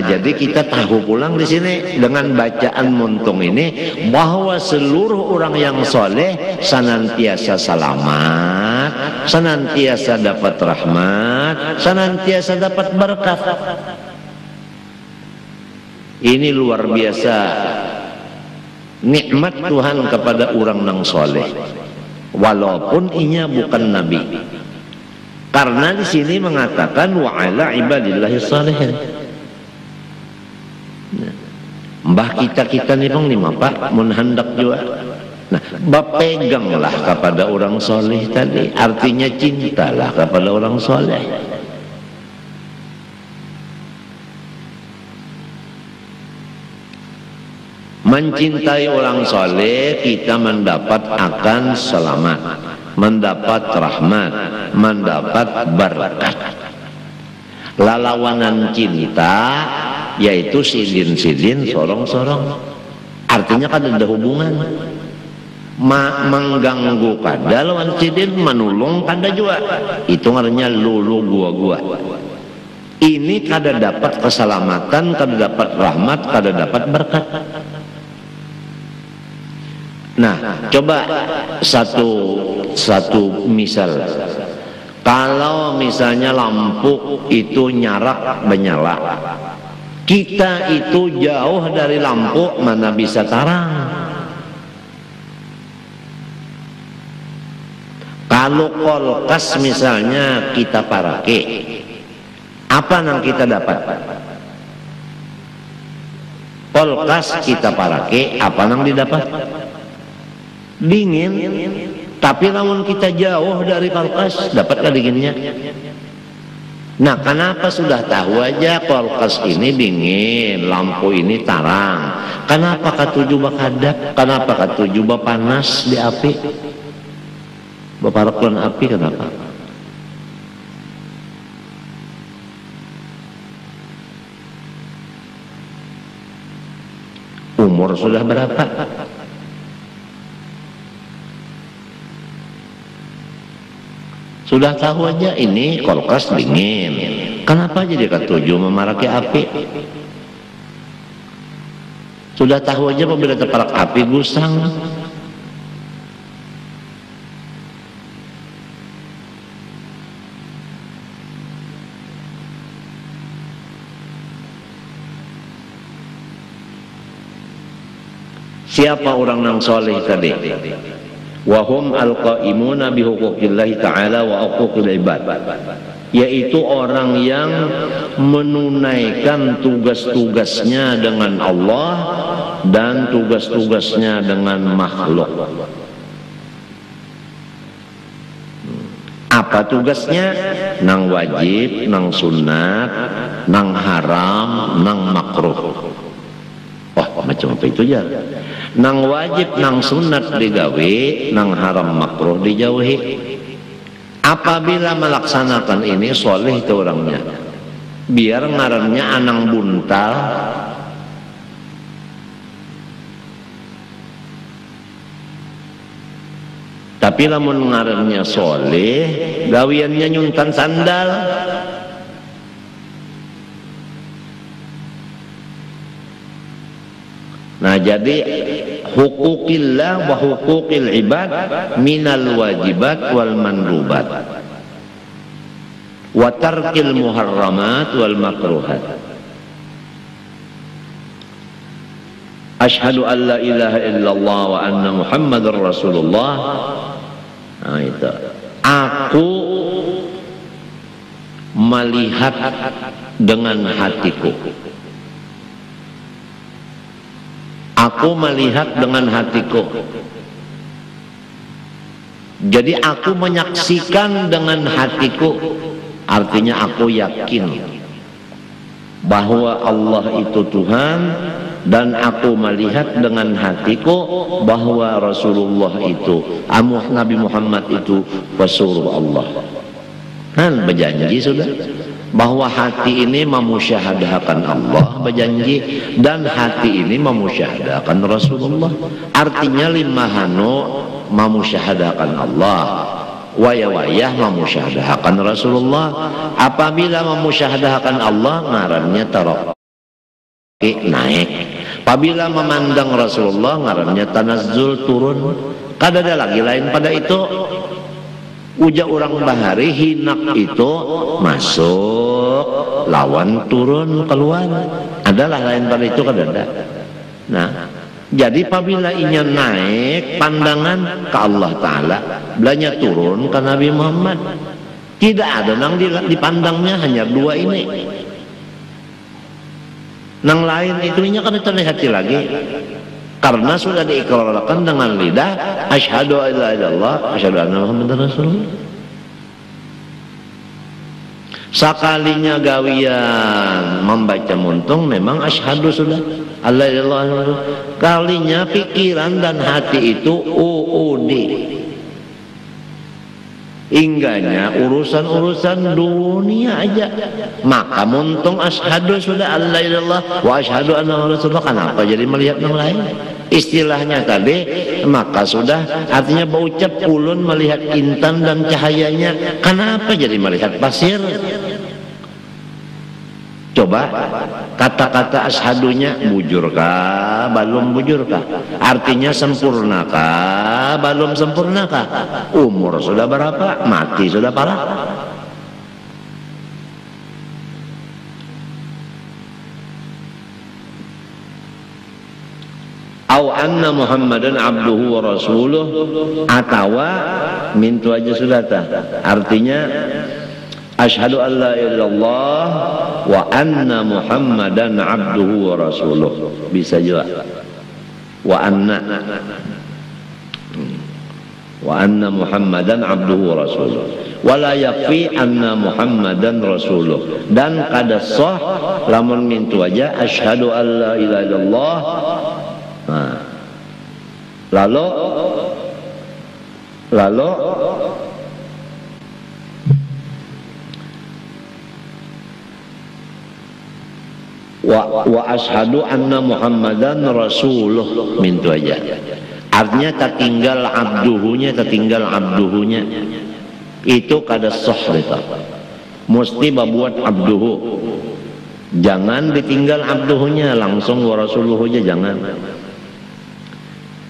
Jadi kita tahu pulang di sini dengan bacaan muntung ini bahwa seluruh orang yang soleh senantiasa selamat, senantiasa dapat rahmat, senantiasa dapat berkat. Ini luar biasa nikmat Tuhan kepada orang nang soleh. Walaupun inya bukan nabi, karena di sini mengatakan wa ala ibadillahi sholihin. Mbah kita nih bang lima pak mun hendak juga. Nah, bapeganglah kepada orang soleh tadi, artinya cintalah kepada orang soleh. Mencintai orang soleh, kita mendapat akan selamat, mendapat rahmat, mendapat berkat. Lalawanan cinta yaitu sidin-sidin, sorong-sorong. Artinya kan ada hubungan. Mengganggu kada lawan sidin, menulung kada juga. Itu artinya lulu gua-gua. Ini kada dapat keselamatan, kada dapat rahmat, kada dapat berkat. Nah, coba satu misal. Kalau misalnya lampu itu nyarak menyala, kita itu jauh dari lampu, mana bisa terang. Kalau kulkas misalnya kita pakai, apa yang kita dapat? Kulkas kita pakai, apa yang didapat? Dingin. Tapi namun kita jauh dari kulkas, dapatkah dinginnya? Nah, kenapa sudah tahu aja kulkas ini dingin, lampu ini terang? Kenapa katuju bakadap? Kenapa katuju panas di api? Baparaklan api kenapa? Umur sudah berapa? Sudah tahu aja ini kulkas dingin. Kenapa jadi ketujuh memaraki api? Sudah tahu aja apabila terparak api gusang. Siapa orang yang soleh tadi? Wahum al-qaimuna bihuquqillahi ta'ala wa huquqil ibad, yaitu orang yang menunaikan tugas-tugasnya dengan Allah dan tugas-tugasnya dengan makhluk. Apa tugasnya? Nang wajib, nang sunat, nang haram, nang makruh. Oh, macam apa itu ya? Nang wajib, nang sunat digawe, nang haram makruh dijauhi. Apabila melaksanakan ini soleh itu orangnya. Biar ngarannya anang buntal. Tapi lamun ngarannya soleh, gawiannya nyuntan sandal. Nah, jadi hukukillah wa hukukil ibad minal wajibat wal mandubat wa tarkil muharramat wal makruhat. Asyhadu an la ilaha illallah wa anna Muhammadar Rasulullah. Nah, itu. Aku melihat dengan hatiku. Aku melihat dengan hatiku. Jadi aku menyaksikan dengan hatiku. Artinya aku yakin bahwa Allah itu Tuhan, dan aku melihat dengan hatiku bahwa Rasulullah itu, Nabi Muhammad itu Rasul Allah. Kan berjanji sudah bahwa hati ini memusyahadahkan Allah, berjanji, dan hati ini memusyahadahkan Rasulullah. Artinya limahano memusyahadahkan Allah, wayah-wayah memusyahadahkan Rasulullah. Apabila memusyahadahkan Allah, ngarannya taraqi, naik. Apabila memandang Rasulullah, ngarannya tanazzul, turun. Kadada lagi lain pada itu. Uja orang bahari hinak itu masuk, lawan turun keluar. Adalah lain pada itu kadada. Nah, jadi apabila inya naik pandangan ke Allah Ta'ala, belanya turun ke Nabi Muhammad. Tidak ada nang dipandangnya, hanya dua ini. Nang lain itu inya kan terlihat lagi. Karena sudah diikrarkan dengan lidah, asyhadu an la ilaha illallah, asyhadu anna Muhammadar Rasulullah. Sekalinya gawian membaca muntung memang asyhadu sudah Allah ilallah. Kalinya pikiran dan hati itu uud. Ingganya urusan-urusan dunia aja. Maka muntung asyhadu sudah Allah ilallah wa asyhadu anna Rasulullah. Kenapa jadi melihat yang lain? Istilahnya tadi, maka sudah artinya berucap ulun melihat intan dan cahayanya. Kenapa jadi melihat pasir? Coba kata-kata ashadunya bujurkah, belum bujurkah? Artinya sempurnakah, belum sempurnakah? Umur sudah berapa? Mati sudah parah? Au anna Muhammadan abduhu wa rasuluh, atawa mintu aja sudah tah. Artinya asyhadu an la ilaha illallah wa anna Muhammadan abduhu wa rasuluh. Bisa juga wa anna Muhammadan abduhu wa rasuluh. Wala yakfi anna Muhammadan rasuluh. Dan kada sah lamun mintu aja asyhadu an la ilaha illallah. Nah, lalu wa ashadu anna Muhammadan rasuluh mintu aja. Artinya tertinggal abduhunya, itu kada sah itu. Mesti babuat abduhu. Jangan ditinggal abduhunya, langsung wa rasuluhu aja jangan.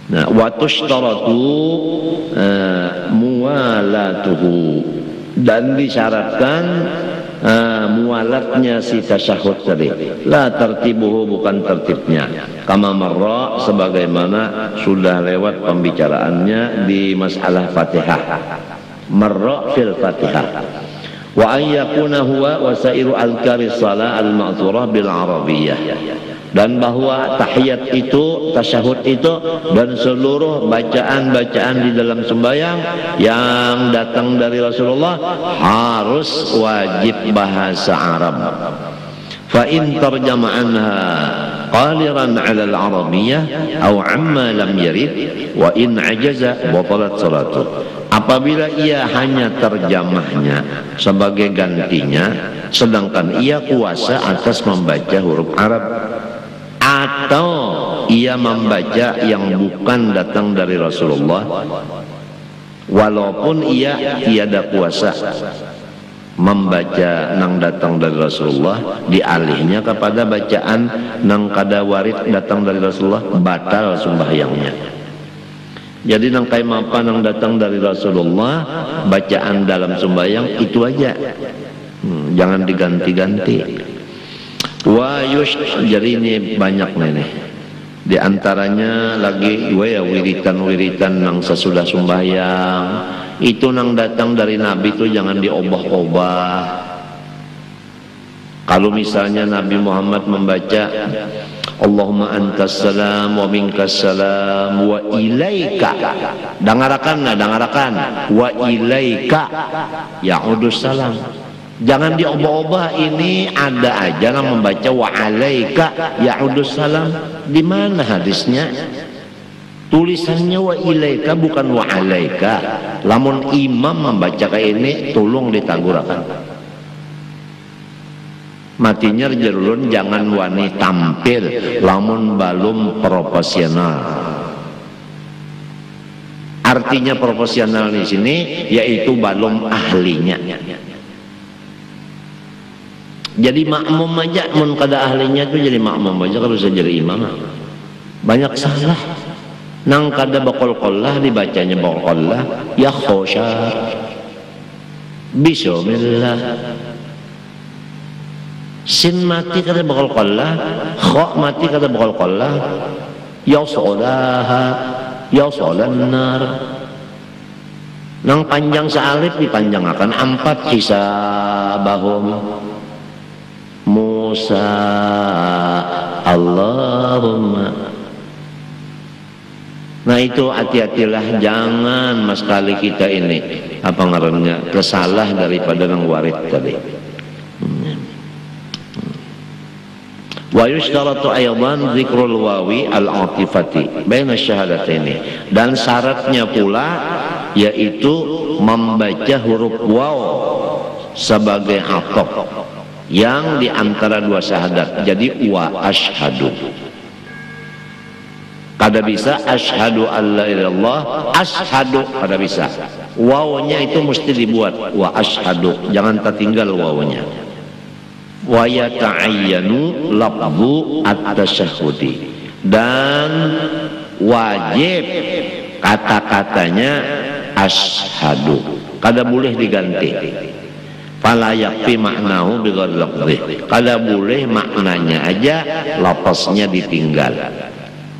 Nah, wa tushtaratu muwalatuhu, dan disyaratkan mualatnya si tasyahud tadi. La tertibuhu, bukan tertibnya. Kama marra, sebagaimana sudah lewat pembicaraannya di masalah Fatihah. Marra fil Fatihah. Wa an yakuna huwa wasairu al-karis salah al-ma'thurah bil arabiyyah. Dan bahwa tahiyat itu, tasyahud itu, dan seluruh bacaan-bacaan di dalam sembahyang yang datang dari Rasulullah harus wajib bahasa Arab. Fa in tarjama anha qaliran 'ala al-arabiyyah aw 'amma lam yarid wa in ajaza batalat salatu. Apabila ia hanya terjemahnya sebagai gantinya, sedangkan ia kuasa atas membaca huruf Arab, atau ia membaca yang bukan datang dari Rasulullah, walaupun ia tiada kuasa, membaca nang datang dari Rasulullah dialihnya kepada bacaan nang kada warid datang dari Rasulullah, batal sembahyangnya. Jadi nang kai mapa nang datang dari Rasulullah bacaan dalam sembahyang itu aja, jangan diganti-ganti. Jadi ini banyak nih. Di antaranya lagi wiritan-wiritan nang sesudah sembahyang itu nang datang dari Nabi itu jangan diobah-obah. Kalau misalnya Nabi Muhammad membaca Allahumma antas salam wa minkas salam wa ilaika, dangarakan wa ilaika ya'udus salam. Jangan diobah-obah, ini ada aja yang membaca wa alaika ya'udus salam. Di mana hadisnya? Tulisannya wa ilaika bukan wa alaika. Lamun imam membaca kayak ini tolong ditagurakan. Matinya jerulun jangan wani tampil lamun balum profesional. Artinya profesional di sini yaitu balum ahlinya. Jadi makmum aja mun kada ahlinya itu jadi makmum aja, kalau saya jadi imam banyak salah. Nang kada baqol-qallah dibacanya baqol-qallah ya khosyar bismillah. Sin mati kada baqol-qallah, kha mati kada baqol-qallah ya solaha ya solan nar. Nang panjang saalif dipanjangakan 4 hisabahum Musa Allahumma. Nah itu hati-hatilah, jangan mas kali kita ini apa ngarannya kesalah daripada nang warid tadi. Wa yushtaratu aydan dzikrul wawi al-atifati baina syahadataini, dan syaratnya pula yaitu membaca huruf waw sebagai ataf yang di antara dua syahadat. Jadi wa asyhadu, kada bisa asyhadu alla ilallah asyhadu, kada bisa. Wawnya itu mesti dibuat wa asyhadu, jangan tertinggal wawnya. Wa yata'ayyanu lafzu at-tasyahhudi, dan wajib kata-katanya asyhadu, kada boleh diganti. Fala yakfi maknahu bighairi lafzi, kada boleh maknanya aja lafaznya ditinggal.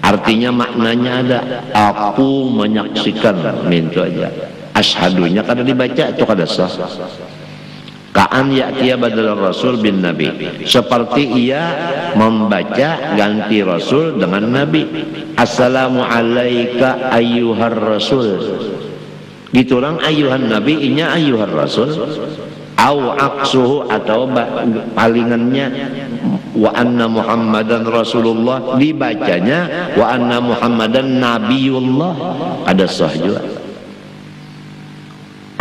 Artinya maknanya ada, aku menyaksikan, itu aja. Ashadunya kada dibaca, itu kada sah. Ka'an ya'tiya badal rasul bin nabi, seperti ia membaca ganti rasul dengan nabi. Assalamu alayka ayyuhar rasul, gitu orang ayyuhan nabi, inya ayyuhar rasul. Au aksuhu, atau palingannya wa anna muhammadan rasulullah, dibacanya wa anna muhammadan nabiyullah, ada sah juga.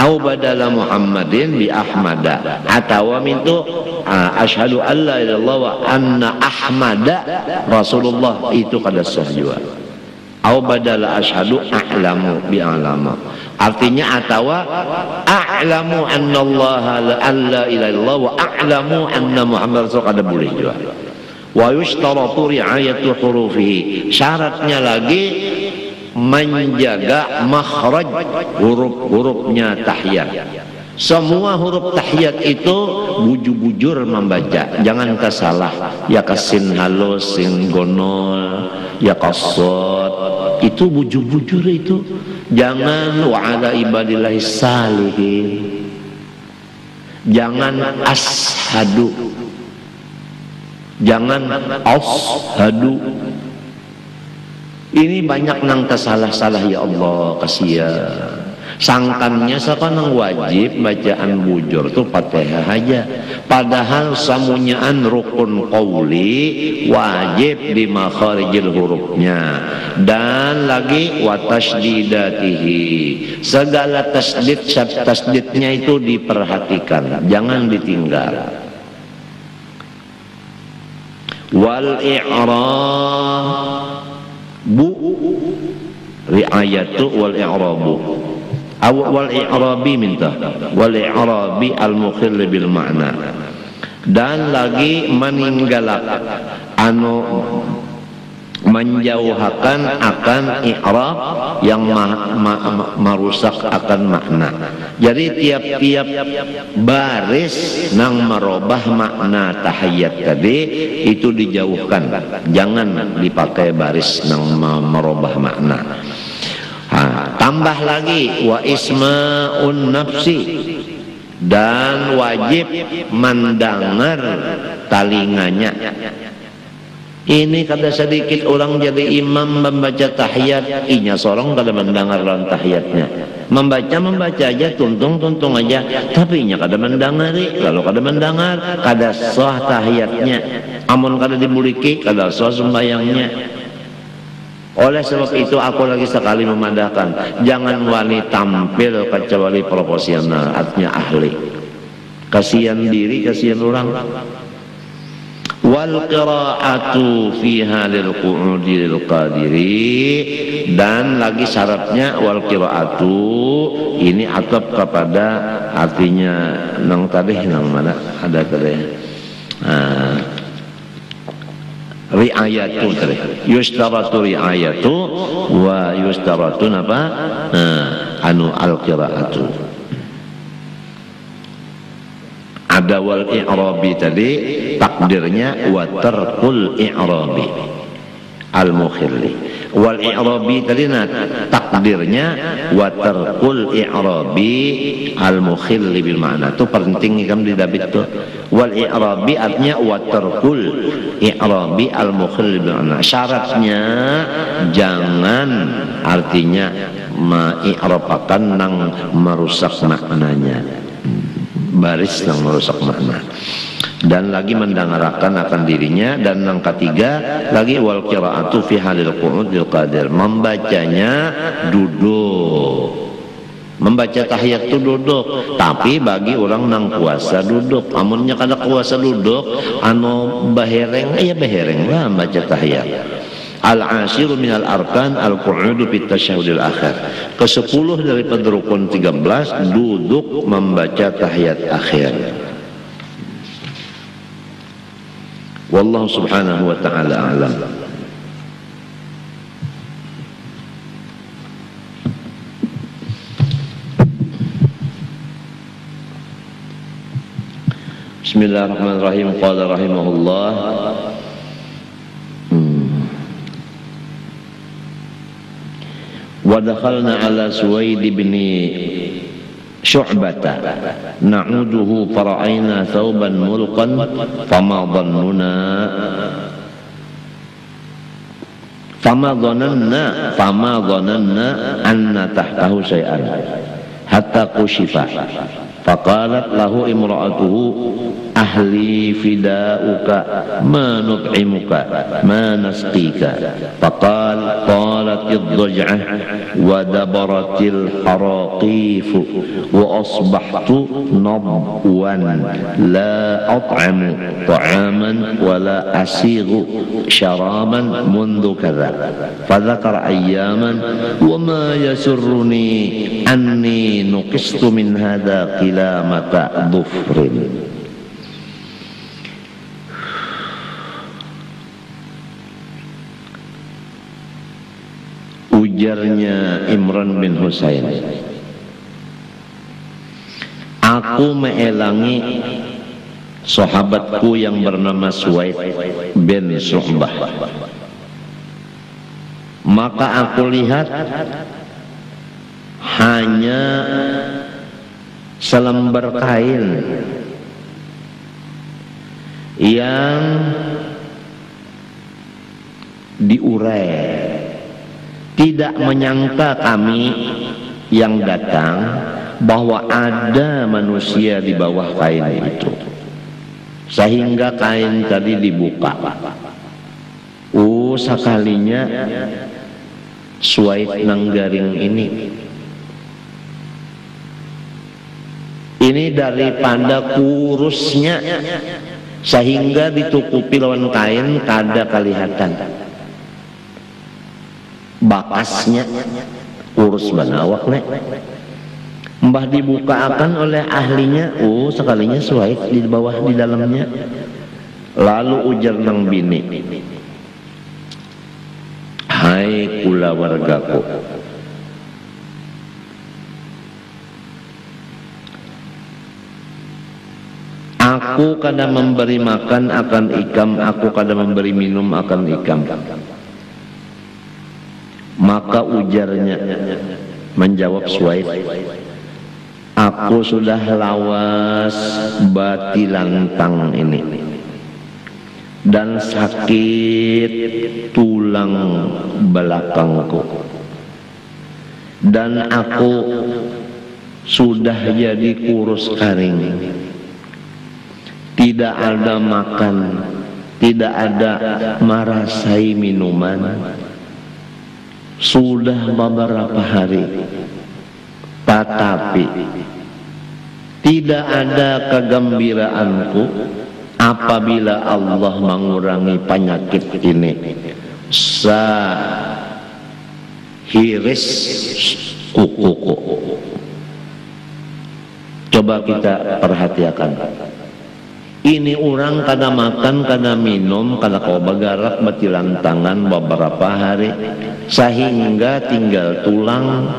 Au badala muhammadin bi ahmada, atau mintu asyhadu alla ilaha illallah wa anna ahmada rasulullah, itu kada sah juga. Au badala asyhadu a'lamu bi a'lama, artinya atawa a'lamu annallaha la ilaha illallah wa a'lamu anna muhammad rasul, kada boleh juga. Wa yushtaratu ri'ayatu hurufihi, syaratnya lagi menjaga makhraj huruf-hurufnya tahiyat. Semua huruf tahiyat itu bujur-bujur membaca, jangan kesalah, ya kasin halus, sin gonol, ya kasot, itu bujur-bujur itu. Jangan wa ala ibadillahi salihin, jangan ashadu, jangan ashadu. Ini banyak nang tersalah-salah, ya Allah kasihan. Sangkannya sekarang wajib bacaan bujur tuh Fatihah aja, padahal samunyaan rukun qauli wajib di makharijil hurufnya, dan lagi wa tasydidatihi, segala tasdidnya itu diperhatikan, jangan ditinggal. Wal i'rab bu ri'ayatu wal i'rabu, wal i'rabi minta wal i'rabi al mukhill bil ma'na, dan lagi meninggalak anu menjauhakan akan i'rab yang merusak akan makna. Jadi tiap-tiap baris nang merubah makna tahiyat tadi itu dijauhkan, jangan dipakai baris nang merubah makna. Tambah lagi wa isma'un nafsi, dan wajib mendengar talinganya. Ini kada sedikit orang jadi imam membaca tahiyat, inya sorong kada mendengar dalam tahiyatnya. Membaca aja, tuntung aja, tapi inya kada mendengari. Kalau kada mendengar, kada sah tahiyatnya. Amun kada dibuliki, kada sah sembayangnya. Oleh sebab itu aku lagi sekali memandangkan, jangan wani tampil kecuali proporsional, artinya ahli. Kasihan diri, kasihan orang. Wal qira'atu fiha lil qu'udi lil qadiri, dan lagi syaratnya wal qira'atu ini atap kepada artinya nang tadi nang mana ada tadi ri'ayatu tadi, yustaratu ri'ayatu wa yustaratu apa anu al qira'atu. Ada wal i'rabi tadi takdirnya wa tarkul i'rabi al mukhilli. Wal i'rabi tadi takdirnya wa tarkul i'rabi al mukhilli bil ma'na. Itu penting ikam didabit tuh. Wal i'rabi artinya wa tarkul i'rabi al mukhilli bil ma'na. Syaratnya jangan artinya ma'i'rabakan nang merusak maknanya, baris yang merusak makna, dan lagi mendengarkan akan dirinya. Dan yang ketiga lagi wal qira'atu fi halil qu'udil qadir, membacanya duduk. Membaca tahiyat itu duduk, tapi bagi orang nang kuasa duduk. Amunnya kada kuasa duduk, anu bahereng ya bahereng lah membaca tahiyat. Al-ashiru minal arkan al-qu'udu fit tasyahudil akhir. Ke-10 daripada rukun 13 duduk membaca tahiyat akhir. Wallahu subhanahu wa ta'ala a'lam. Bismillahirrahmanirrahim. Qala rahimahullah, wa dakhalna ala Suwaid bin Syu'bata na'uduhu fara'ayna thawban mulqan fama dhananna anna tahtahu syai'an hatta kushifa. Faqalat lahu imra'atuhu ahli fida'uka ma nut'imuka ma nasqika. Faqal qalat ad-daj'ah wa dabaratil haraqifu wa asbahtu nabwan la at'amu ta'aman wa la asighu syaraban mundu kadha. Fadhakara ayyaman wa ma yasurruni anni nuqistu min hadha qilamata dhufrin. Ujarnya Imran bin Husain, aku meelangi sahabatku yang bernama Suwaid bin Syu'bah, maka aku lihat hanya selembar kain yang diurai. Tidak menyangka kami yang datang bahwa ada manusia di bawah kain itu, sehingga kain tadi dibuka. Sekalinya Suwaid nanggaring ini daripada kurusnya sehingga ditutupi lawan kain kada kelihatan. Bakasnya kurus banawak nek. Mbah dibukakan oleh ahlinya, sekalinya suait di bawah di dalamnya. Lalu ujar nang bini, hai kula wargaku, aku kada memberi makan akan ikam, aku kada memberi minum akan ikam. Maka ujarnya menjawab Suaid, aku sudah lawas batilantang ini dan sakit tulang belakangku, dan aku sudah jadi kurus kering, tidak ada makan, tidak ada merasai minuman, sudah beberapa hari, tetapi tidak ada kegembiraanku apabila Allah mengurangi penyakit ini. Hiris kukuku. Coba kita perhatikan. Ini orang kada makan, kada minum, kada kau bagarak batilan tangan beberapa hari, sehingga tinggal tulang.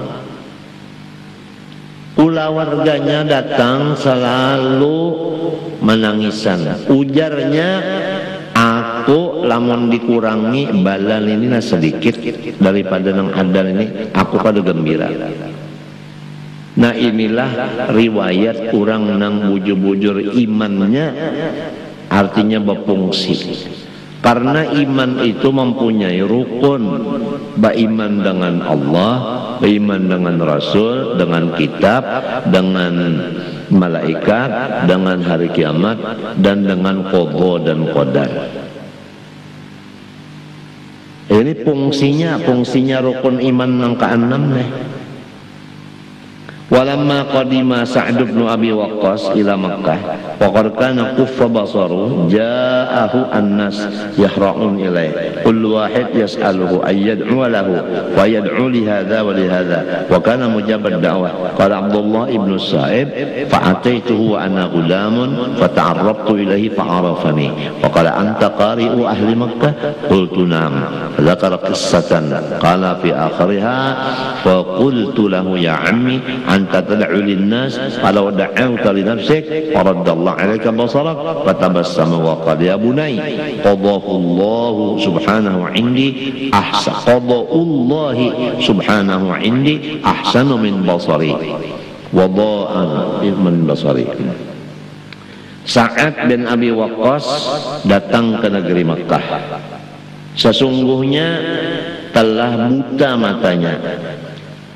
Pula warganya datang selalu menangisan. Ujarnya, aku lamun dikurangi balan ini nah sedikit daripada nang adal ini, aku pada gembira. Nah inilah riwayat orang nang bujur-bujur imannya, artinya berfungsi. Karena iman itu mempunyai rukun, beriman dengan Allah, beriman dengan Rasul, dengan kitab, dengan malaikat, dengan hari kiamat, dan dengan qadha dan qadar. Ini fungsinya rukun iman yang ke-6 nih. Walamma qadima Sa'd bin Abi Waqqas ila Makkah faqad kana kuffa basaru ja'ahu an-nas yahra'un ilayhi kullu wahid yas'aluhu ayyad'u lahu wa yad'u li hadha wa li hadha wa kana mujabad da'wah. Qala Abdullah ibn Sa'ib fa'ataituhu wa ana ghulamun fata'arrabtu ilayhi fa'arafani wa qala anta qari'u ahli Makkah qultu na'am. Dzakara qissatan qala fi akhiriha fa qultu lahu ya ammi anta tad'u lin-nas walau da'awta li nafsik faraddallahu 'alaika basarak fatabassama wa qala ya bunay qadahu Allah subhanahu 'indi ahsan qada'ullahi subhanahu 'indi ahsanu min basari wada'an min basari. Sa'ad bin Abi Waqqas datang ke negeri Makkah. Sesungguhnya telah buta matanya,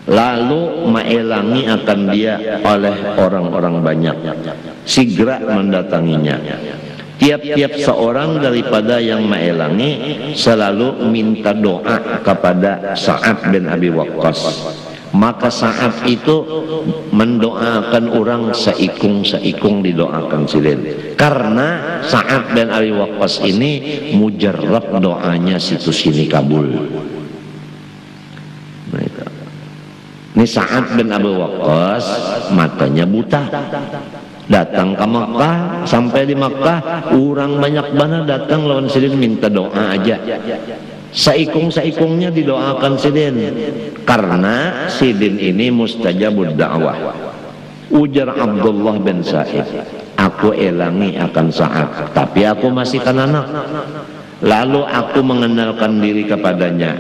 lalu maelangi akan dia oleh orang-orang banyak, segera mendatanginya. Tiap-tiap seorang daripada yang maelangi selalu minta doa kepada Sa'ad bin Abi Waqqas. Maka Sa'ad itu mendoakan orang seikung-seikung didoakan silin. Karena Sa'ad bin Abi Waqqas ini mujarrab doanya situ sini kabul. Ini Sa'ad bin Abi Waqqas matanya buta, datang ke Makkah. Sampai di Makkah orang banyak banget datang lawan silin minta doa aja. Seikung-seikungnya didoakan sidin, karena sidin ini mustajabud da'wah. Ujar Abdullah bin Sa'id, aku elangi akan Sa'ad, tapi aku masih kanak. Lalu aku mengenalkan diri kepadanya,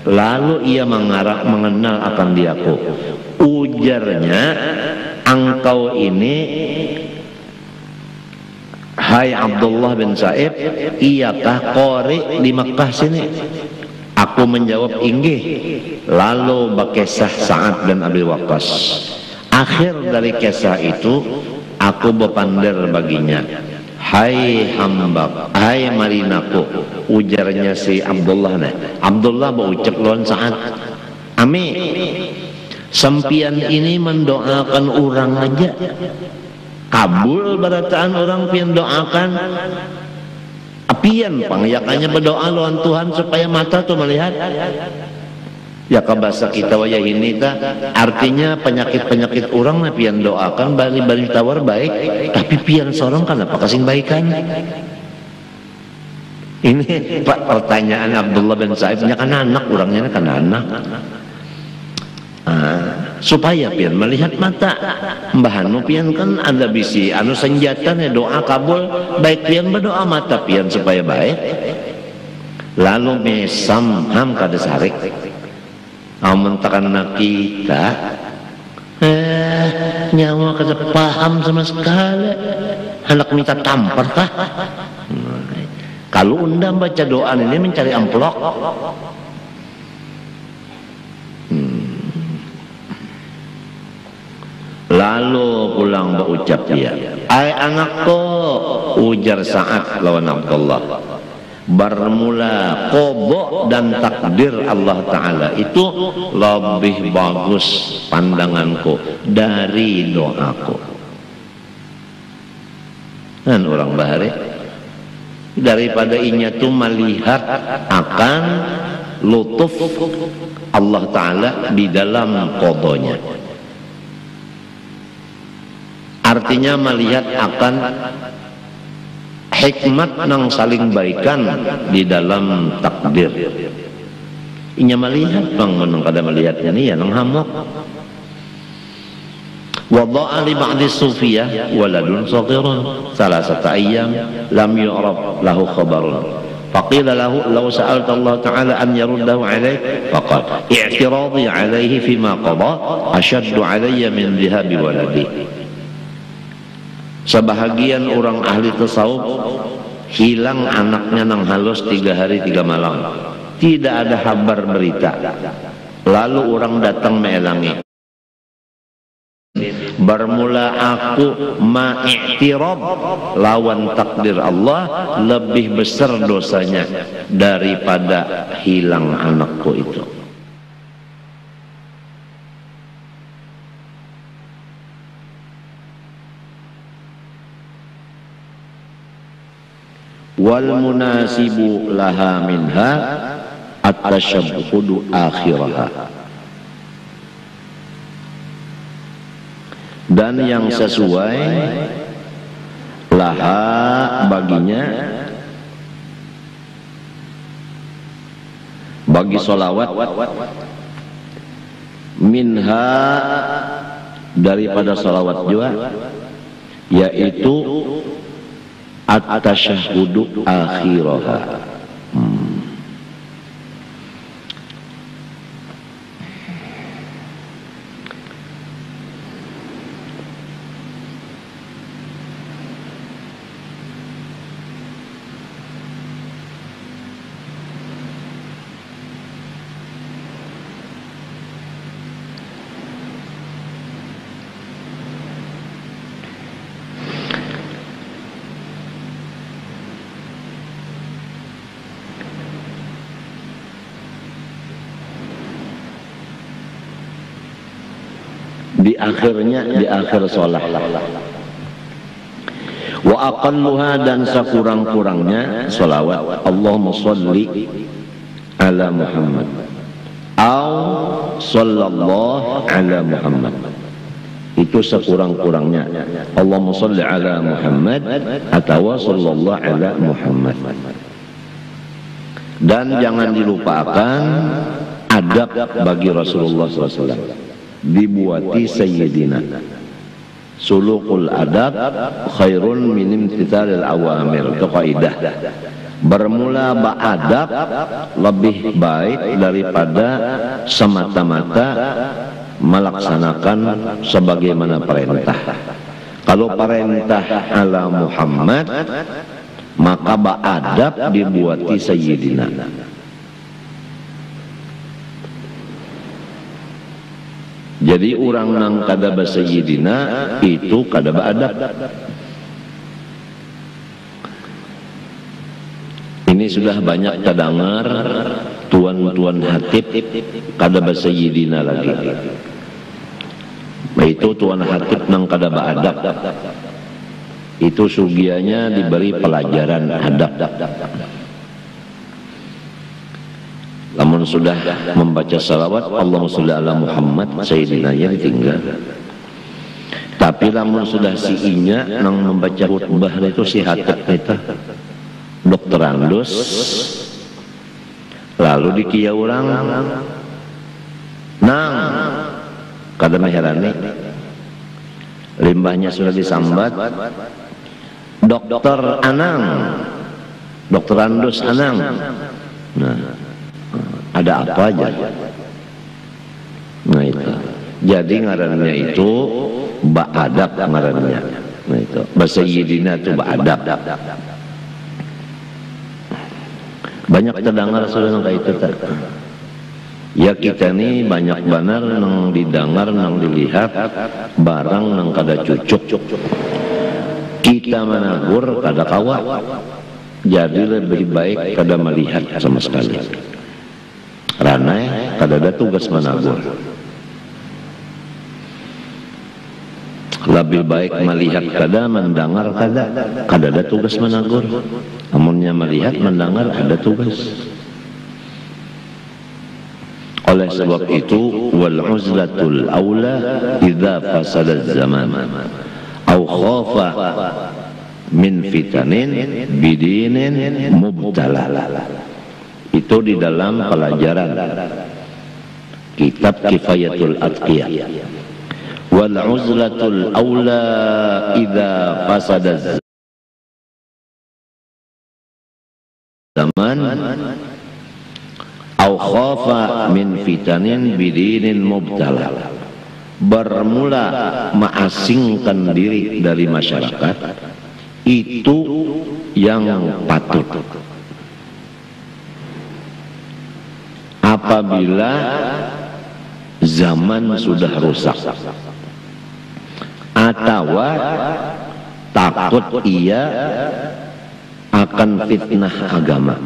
lalu ia mengenal akan diaku. Ujarnya, engkau ini hai Abdullah bin Sa'id, iyakah qori di Makkah sini? Aku menjawab inggih. Lalu berkisah Sa'ad bin Abi Waqqas. Akhir dari kisah itu aku berpandar baginya, hai hamba, hai marinaku. Ujarnya si Abdullah nih. Abdullah berucap lawan Sa'ad, ami sempian ini mendoakan orang aja kabul barataan orang pian doakan apian pangyakannya berdoa lawan Tuhan supaya mata tuh melihat. Ya kabasa kita waya ini ta artinya penyakit-penyakit orang na pian doakan bali-bali tawar baik, tapi pian sorong kan apa kasing baikan. Ini Pak pertanyaan Abdullah bin Sa'id nya kan anak orangnya kan anak. Supaya pian melihat mata Mbah Anu pian kan ada bisi anu senjata nih doa kabul baik pian berdoa mata pian supaya baik. Lalu mesam ham kada sarik mentakan kita nyawa kada paham sama sekali hendak minta tampar kah? Kalau undang baca doa ini mencari amplok. Lalu pulang berucap dia, "Ai anakku," ujar Sa'ad lawan Abdullah, "bermula qada dan takdir Allah Ta'ala itu lebih bagus pandanganku dari doaku." Dan orang bahari daripada inya tuh melihat akan lutuf Allah Ta'ala di dalam qadanya. Artinya melihat akan hikmat nang saling baikan di dalam takdir. Inya melihat bang menang kada melihatnya nih ya nang hamok. Wada'a li ba'di sufiyah waladun saghirun salasata ayyam lam yu'raf lahu khabarun. Faqila lahu law sa'alta Allah Ta'ala an yaruddahu alayk faqad i'tiradi alayhi fima qada ashaddu alayya min dhihabi waladi. Sebahagian orang ahli tasawuf hilang anaknya nang halus 3 hari 3 malam, tidak ada kabar berita. Lalu orang datang melangi, bermula aku ma'iktirab lawan takdir Allah lebih besar dosanya daripada hilang anakku itu. Wal munasibu laha minha at-tashabbudu akhiraha. Dan yang sesuai laha baginya, bagi sholawat, minha daripada sholawat juga, yaitu at-tashahhudu akhiraha. Di akhirnya, di akhir sholat. Wa aqalluha dan sekurang-kurangnya sholawat Allahumma sholli ala Muhammad au sallallahu ala Muhammad. Itu sekurang-kurangnya Allahumma sholli ala Muhammad atau sallallahu ala Muhammad. Dan jangan dilupakan adab bagi Rasulullah SAW. Dibuati sayyidina, sulukul adab khairun min imtithalil awamir. Itu kaidah. Bermula ba'adab lebih baik daripada semata-mata melaksanakan sebagaimana perintah. Kalau perintah ala Muhammad, maka ba'adab dibuati sayyidina. Jadi orang nang kada basayyidina itu kada ba'adab. Ini sudah banyak terdengar tuan-tuan hatib kada basayyidina lagi. Itu tuan hatib nang kada ba'adab. Itu sugianya diberi pelajaran adab. Namun sudah membaca salawat Allahumma sholli ala Muhammad Sayyidina ya ditinggal. Tapi namun sudah si inya nang membaca khutbah itu si hatib kita dokter Andus lalu dikieu urang nang kada meherane limbahnya sudah disambat dokter Anang dokter Andus Anang. Nah ada apa aja. Nah itu jadi ngarannya itu ba'adab ngarannya. Nah itu bahasa Sayyidina itu ba'adab. Banyak terdengar sudah kayak itu tak. Ya kita ini banyak benar nang didengar nang dilihat barang nang kada cucuk kita menagur kada kawa. Jadi lebih baik kada melihat sama sekali. Karena kada ada tugas menagur. Lebih baik melihat kada, mendengar kada ada tugas menagur. Amunnya melihat, mendengar ada tugas. Oleh sebab itu, wal uzlatul aula idza fasada zaman au khafa min fitanin bidinin mubtala. Itu di dalam pelajaran kitab Kifayatul Atqiyah. Wal uzlatul aula idza fasada zaman au khafa min fitanin bidinin mubtala. Bermula mengasingkan diri dari masyarakat itu yang patut. Apabila zaman sudah rusak atau takut ia akan fitnah agama.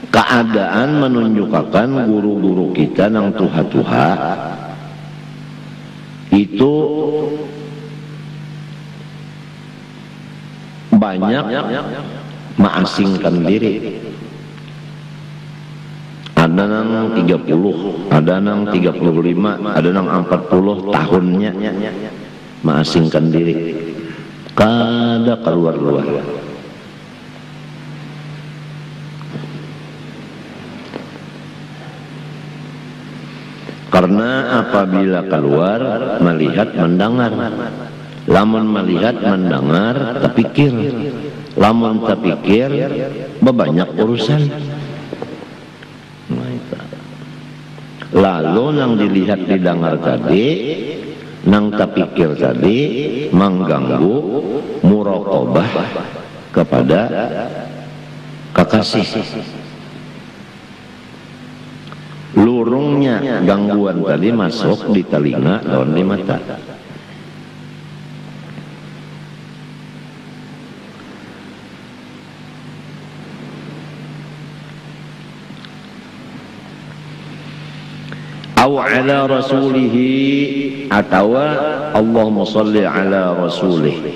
Keadaan menunjukkan guru-guru kita nang tuha-tuha itu banyak mengasingkan diri. Ada nang 30, ada nang 35, ada nang 40 tahunnya mengasingkan diri. Kada keluar-luar. Karena apabila keluar melihat mendengar, lamun melihat mendengar terpikir, lamun terpikir banyak urusan. Lalu nang dilihat didengar tadi, nang terpikir tadi mengganggu muraqabah kepada kekasih. Lurungnya gangguan tadi masuk di telinga dan di mata. Aw ala rasulihi atau Allahumma salli ala rasulih.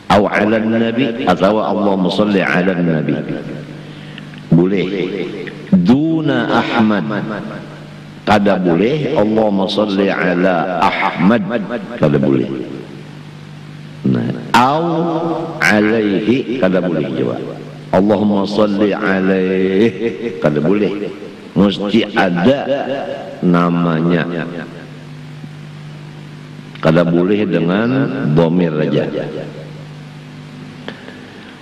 Aw ala nabi atau Allahumma salli ala nabi. Boleh. Duna Ahmad kada boleh. Allahumma salli ala Ahmad kada boleh. Nah, au alaihi kada boleh juga. Allahumma salli alaihi kada boleh. Mesti ada namanya. Kada boleh dengan dhamir saja.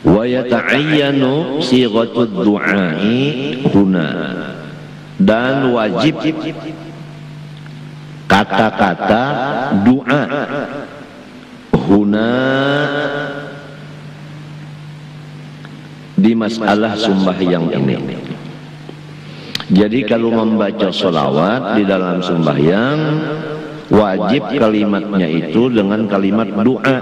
Wa yata'ayyanu sighatud du'ai huna, dan wajib kata-kata doa huna di masalah sembahyang ini. Jadi kalau membaca sholawat di dalam sembahyang wajib kalimatnya itu dengan kalimat doa.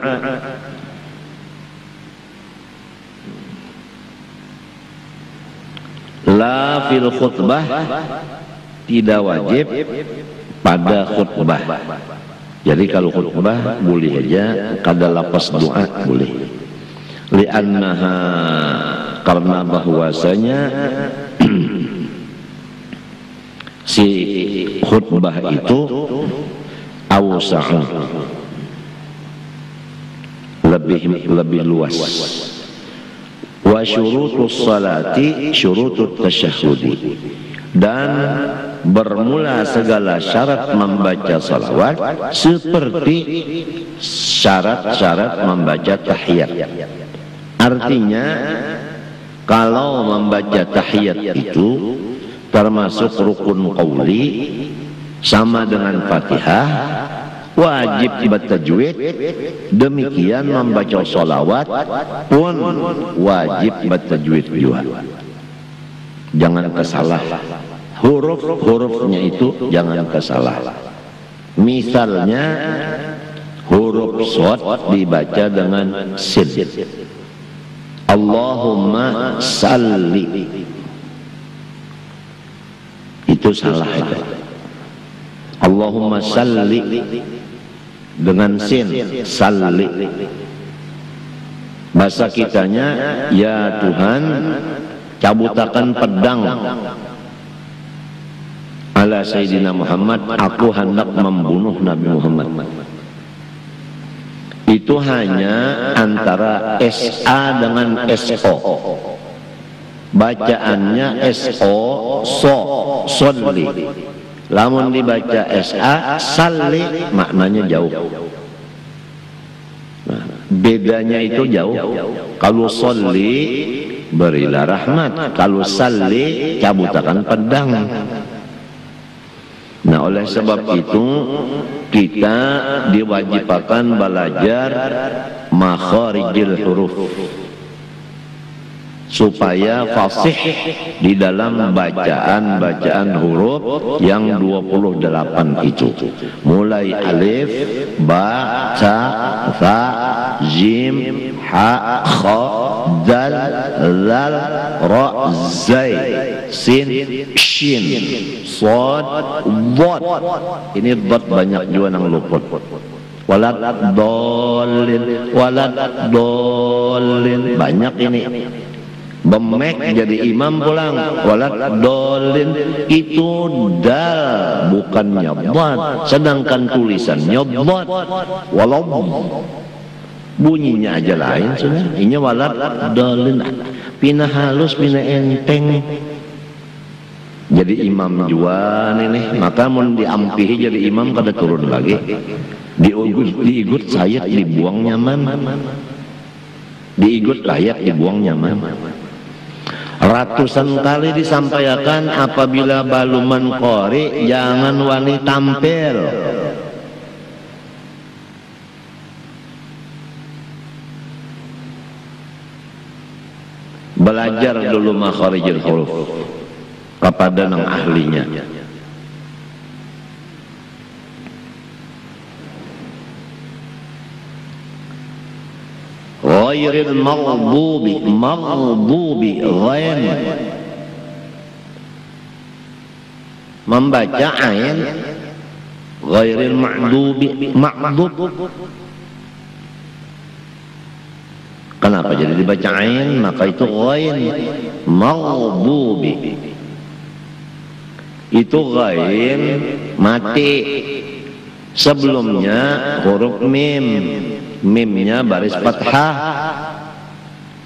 La fil khutbah, tidak wajib pada khutbah. Jadi kalau khutbah boleh aja kada lapas doa boleh. Li'annaha, karena bahwasanya si khutbah itu awsa'u, lebih luas. Wa syurutus salati syurutut tasyahudi, dan bermula segala syarat membaca salawat seperti syarat-syarat membaca tahiyat. Artinya kalau membaca tahiyat itu termasuk rukun qauli sama dengan Fatihah, wajib bertajwid. Demikian membaca sholawat pun wajib bertajwid juga. Jangan kesalah. Huruf-hurufnya itu jangan kesalah. Misalnya huruf shad dibaca dengan sin. Allahumma salli, itu salah itu. Allahumma salli dengan sin, salli. Bahasa kitanya, ya Tuhan cabutakan pedang ala Sayyidina Muhammad, aku hendak membunuh Nabi Muhammad. Itu hanya antara SA dengan SO. Bacaannya SO, solli. Lamun dibaca SA, salli, maknanya jauh. Nah, bedanya itu jauh. Kalau solli, berilah rahmat. Kalau salli, cabutakan pedang. Nah, oleh sebab itu kita diwajibkan belajar makharijil huruf supaya fasih di dalam bacaan huruf yang 28 itu. Mulai alif, ba, ta, tha, jim, ha, kha, dal, lal, ra, zai, sin, shin, shad, dhad. Ini dhad banyak juga yang luput. Walad dolin, banyak ini. Bemek jadi imam pulang. Walad dolin itu dal, bukannya dhad. Sedangkan tulisannya dhad. Walau bunyinya aja lain sudah. Ini walad dolin, pina halus, pina enteng. Jadi imam juga nih, maka mau diampihi jadi imam kada turun lagi. Diigut sayat dibuang nyaman. Diigut layak dibuang nyaman. Ratusan kali disampaikan, apabila baluman qori jangan wani tampil. Belajar dulu makharijul huruf kepada nang ahlinya. Ghairil maghdubi ghain, membaca ain. Ghairil ma'dub, kenapa jadi dibaca ain? Maka itu ghain. Maghdubi itu ghain mati. Sebelumnya huruf mim, mimnya baris fathah,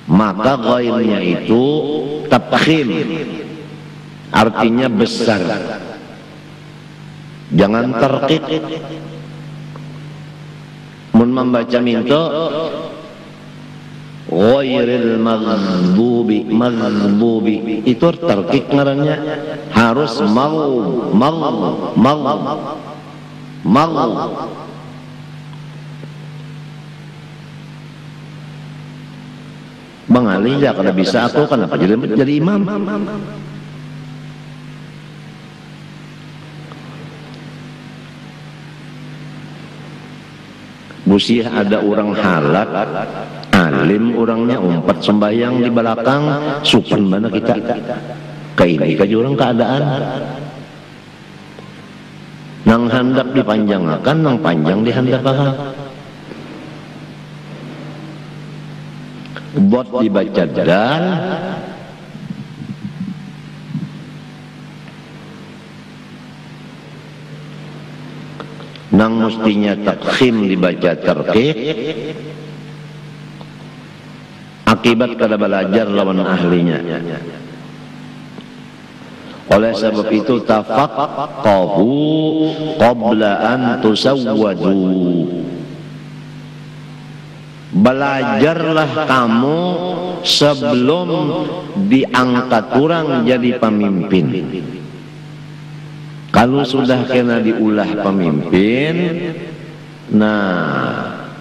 maka ghainnya itu tafkhim, artinya besar. Jangan terqiq. Mun membaca minto ghairil maghdubi itu terqiq ngarannya, harus Bang Ali ya kada bisa aku, kenapa jadi imam? Busiah ada orang halak, alim orangnya, umpat sembahyang di belakang, supan mana kita. Kayak ini kaji orang keadaan. nang handap dipanjangakan, nang panjang dihandapakan. Bot dibaca dal, nang mestinya takhim dibaca tarqiq. Akibat kada belajar lawan ahlinya. Oleh sebab itu tafaqqahu qabla an tusawwadu. Belajarlah kamu sebelum diangkat orang jadi pemimpin. Kalau sudah kena diulah pemimpin, nah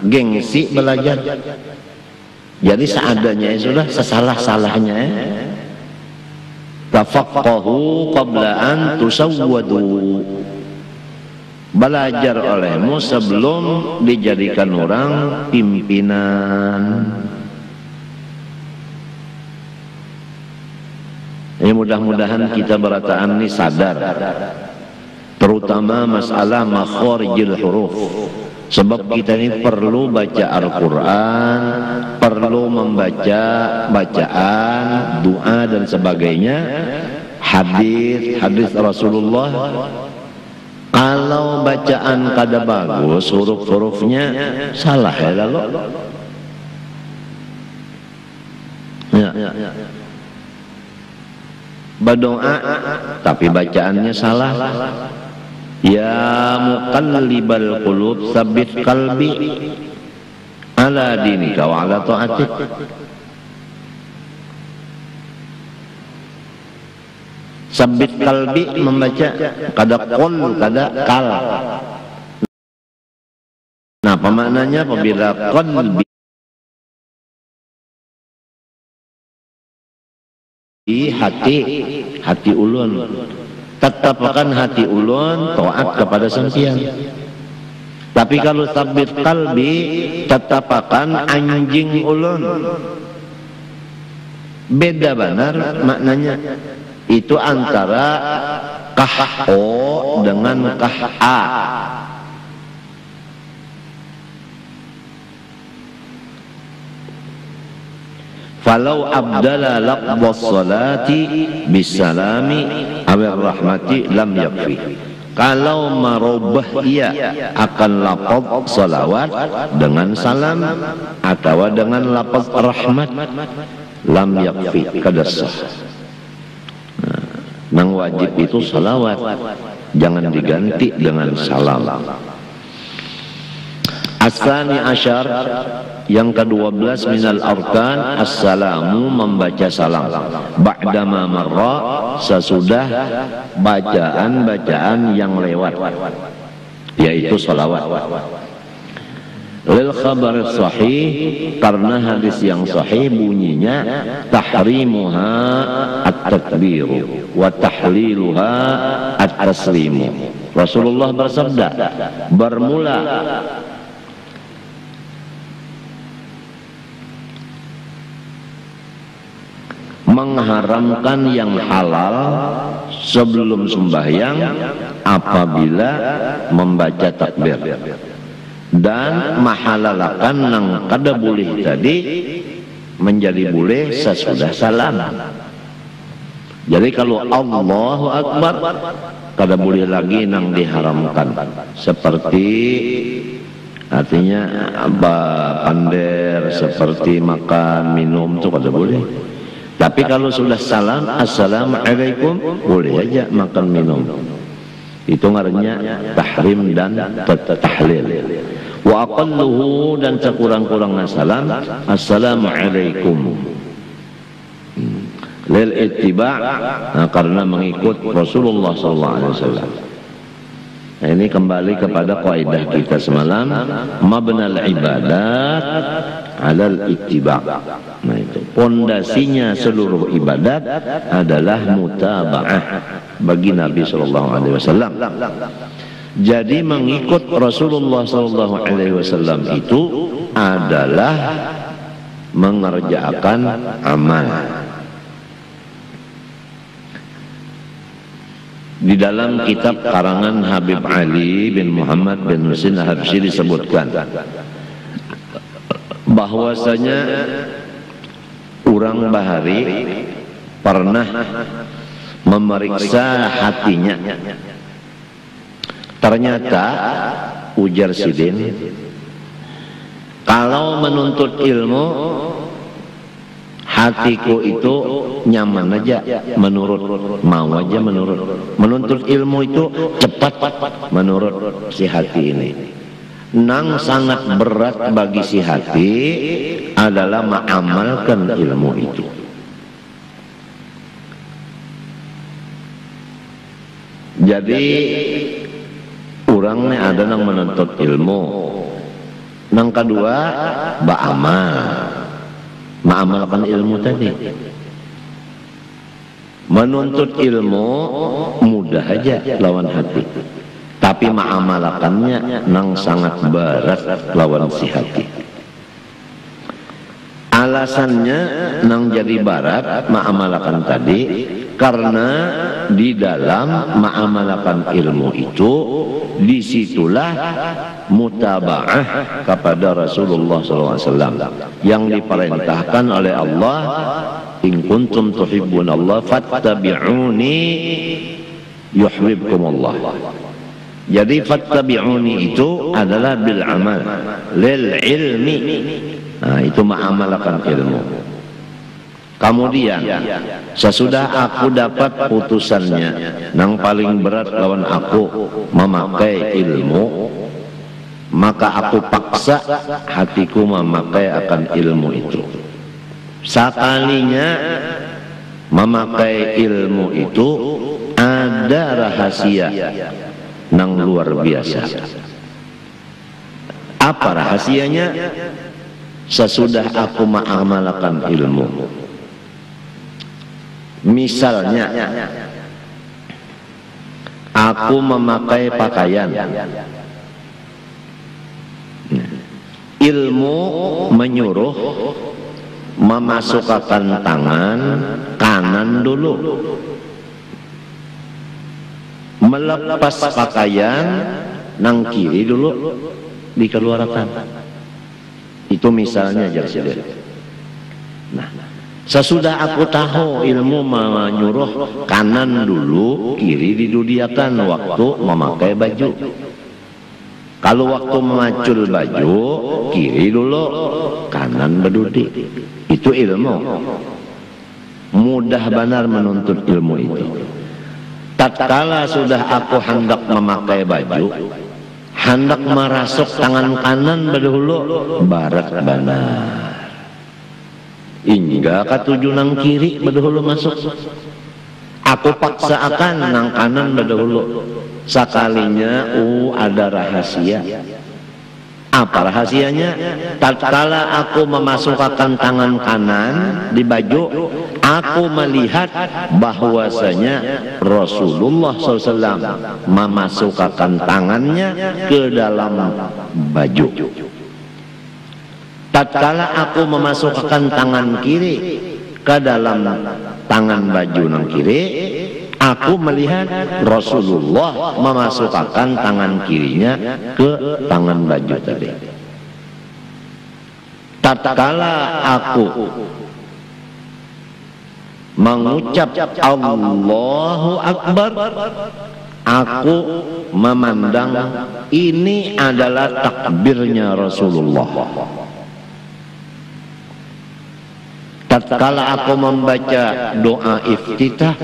gengsi belajar. Jadi seadanya sudah, sesalah-salahnya. Tafaqqahu qabla an tusawwadu. Belajar olehmu sebelum dijadikan orang pimpinan. Ya, mudah-mudahan kita berataan ini sadar, terutama masalah makharijil huruf. Sebab kita ini perlu baca Al-Quran, perlu membaca bacaan, doa dan sebagainya, hadis Rasulullah. Kalau bacaan kada bagus, huruf-hurufnya salah ya lalu. Ya. Berdoa tapi bacaannya salah. Ya muqallibal qulub tsabbit qalbi ala dinika wa ala ta'atik. Sabit kalbi membaca kada qol kada kal. Nah, apa maknanya apabila qalbi hati ulun, tetapkan hati ulun taat kepada sampeyan. Tapi kalau sabit kalbi, tetapkan anjing ulun. Beda benar maknanya. Itu antara kah-o dengan kah-a. Falau abdala laqbas salati bisalami awir rahmati lam yakfi. Kalau merubah ia akan lafaz salawat dengan salam atau dengan lafaz rahmat, lam yakfi, kada sah. Nang wajib itu salawat, jangan diganti dengan salam. As-tsani asyar, yang ke-12 minal arkan, as-salamu, membaca salam. Ba'dama marra, sesudah bacaan-bacaan yang lewat, yaitu salawat. Lil khabar sahih, karena hadis yang sahih bunyinya tahrimuha at-takbiru wa tahliluha at-taslimu. Rasulullah bersabda, bermula mengharamkan yang halal sebelum sembahyang apabila membaca takbir, dan mahalalakan nang kada boleh tadi menjadi boleh sesudah salam. Jadi kalau Allahu Akbar kada boleh lagi nang diharamkan, seperti artinya pander, seperti makan minum itu kada boleh. Tapi kalau sudah salam, assalamualaikum, boleh aja makan minum. Itu ngarannya tahrim dan tahlil. Wa aqalluhu, dan sekurang-kurangnya salam, assalamualaikum. Lil ittiba', nah, karena mengikut Rasulullah SAW. Nah, ini kembali kepada kaidah kita semalam, mabnal ibadat alal ittiba'. Nah, itu pondasinya seluruh ibadat adalah mutaba'ah bagi Nabi SAW. Jadi mengikut Rasulullah SAW itu adalah mengerjakan amal. Di dalam kitab karangan Habib Ali bin Muhammad bin Husin Habsyi disebutkan bahwasanya orang Bahari pernah memeriksa hatinya. Ternyata ujar Sidin, kalau menuntut ilmu hatiku itu nyaman aja, menurut mau aja, menuntut ilmu itu cepat menurut si hati ini. Nang sangat berat bagi si hati adalah mengamalkan ilmu itu. Jadi orangnya ada yang menuntut ilmu, nang kedua beramal, mengamalkan ilmu tadi. Menuntut ilmu mudah aja lawan hati, tapi mengamalkannya nang sangat berat lawan si hati. Alasannya nang jadi barat mengamalkan tadi karena di dalam mengamalkan ilmu itu disitulah mutaba'ah kepada Rasulullah SAW yang diperintahkan oleh Allah, in kuntum tuhibbunallah fattabi'uni yuhibbukumullah. Jadi fattabi'uni itu adalah bil amal lil ilmi. Nah, itu mengamalkan ilmu. Kemudian sesudah aku dapat putusannya nang paling berat lawan aku memakai ilmu, maka aku paksa hatiku memakai akan ilmu itu. Sekalinya memakai ilmu itu ada rahasia nang luar biasa. Apa rahasianya? Sesudah aku mengamalkan ilmu, misalnya aku memakai pakaian, ilmu menyuruh memasukkan tangan kanan dulu, melepas pakaian nang kiri dulu dikeluarkan. Itu misalnya jadi. Nah, sesudah aku tahu ilmu menyuruh kanan dulu, kiri didudiakan waktu memakai baju. Kalau waktu memacul baju, kiri dulu, kanan berdudi. Itu ilmu. Mudah benar menuntut ilmu itu. Tatkala sudah aku hendak memakai baju, hendak merasuk tangan kanan berdahulu, barat benar. Hingga ketujuh nang kiri berdahulu masuk. Aku paksa akan nang kanan berdahulu. Sekalinya, ada rahasia. Apa rahasianya? Tatkala aku memasukkan tangan kanan di baju, aku melihat bahwasanya Rasulullah SAW memasukkan tangannya ke dalam baju. Tatkala aku memasukkan tangan kiri ke dalam tangan baju nang kiri, aku melihat Rasulullah memasukkan tangan kirinya ke tangan baju tadi. Tatkala aku mengucap Allahu Akbar, aku memandang ini adalah takbirnya Rasulullah. Tatkala aku membaca doa iftitah,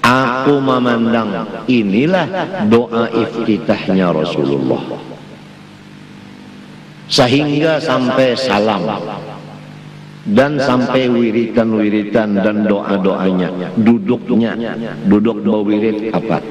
aku memandang inilah doa iftitahnya Rasulullah. Sehingga sampai salam dan sampai wiritan-wiritan dan doa-doanya, duduk berwirid apa?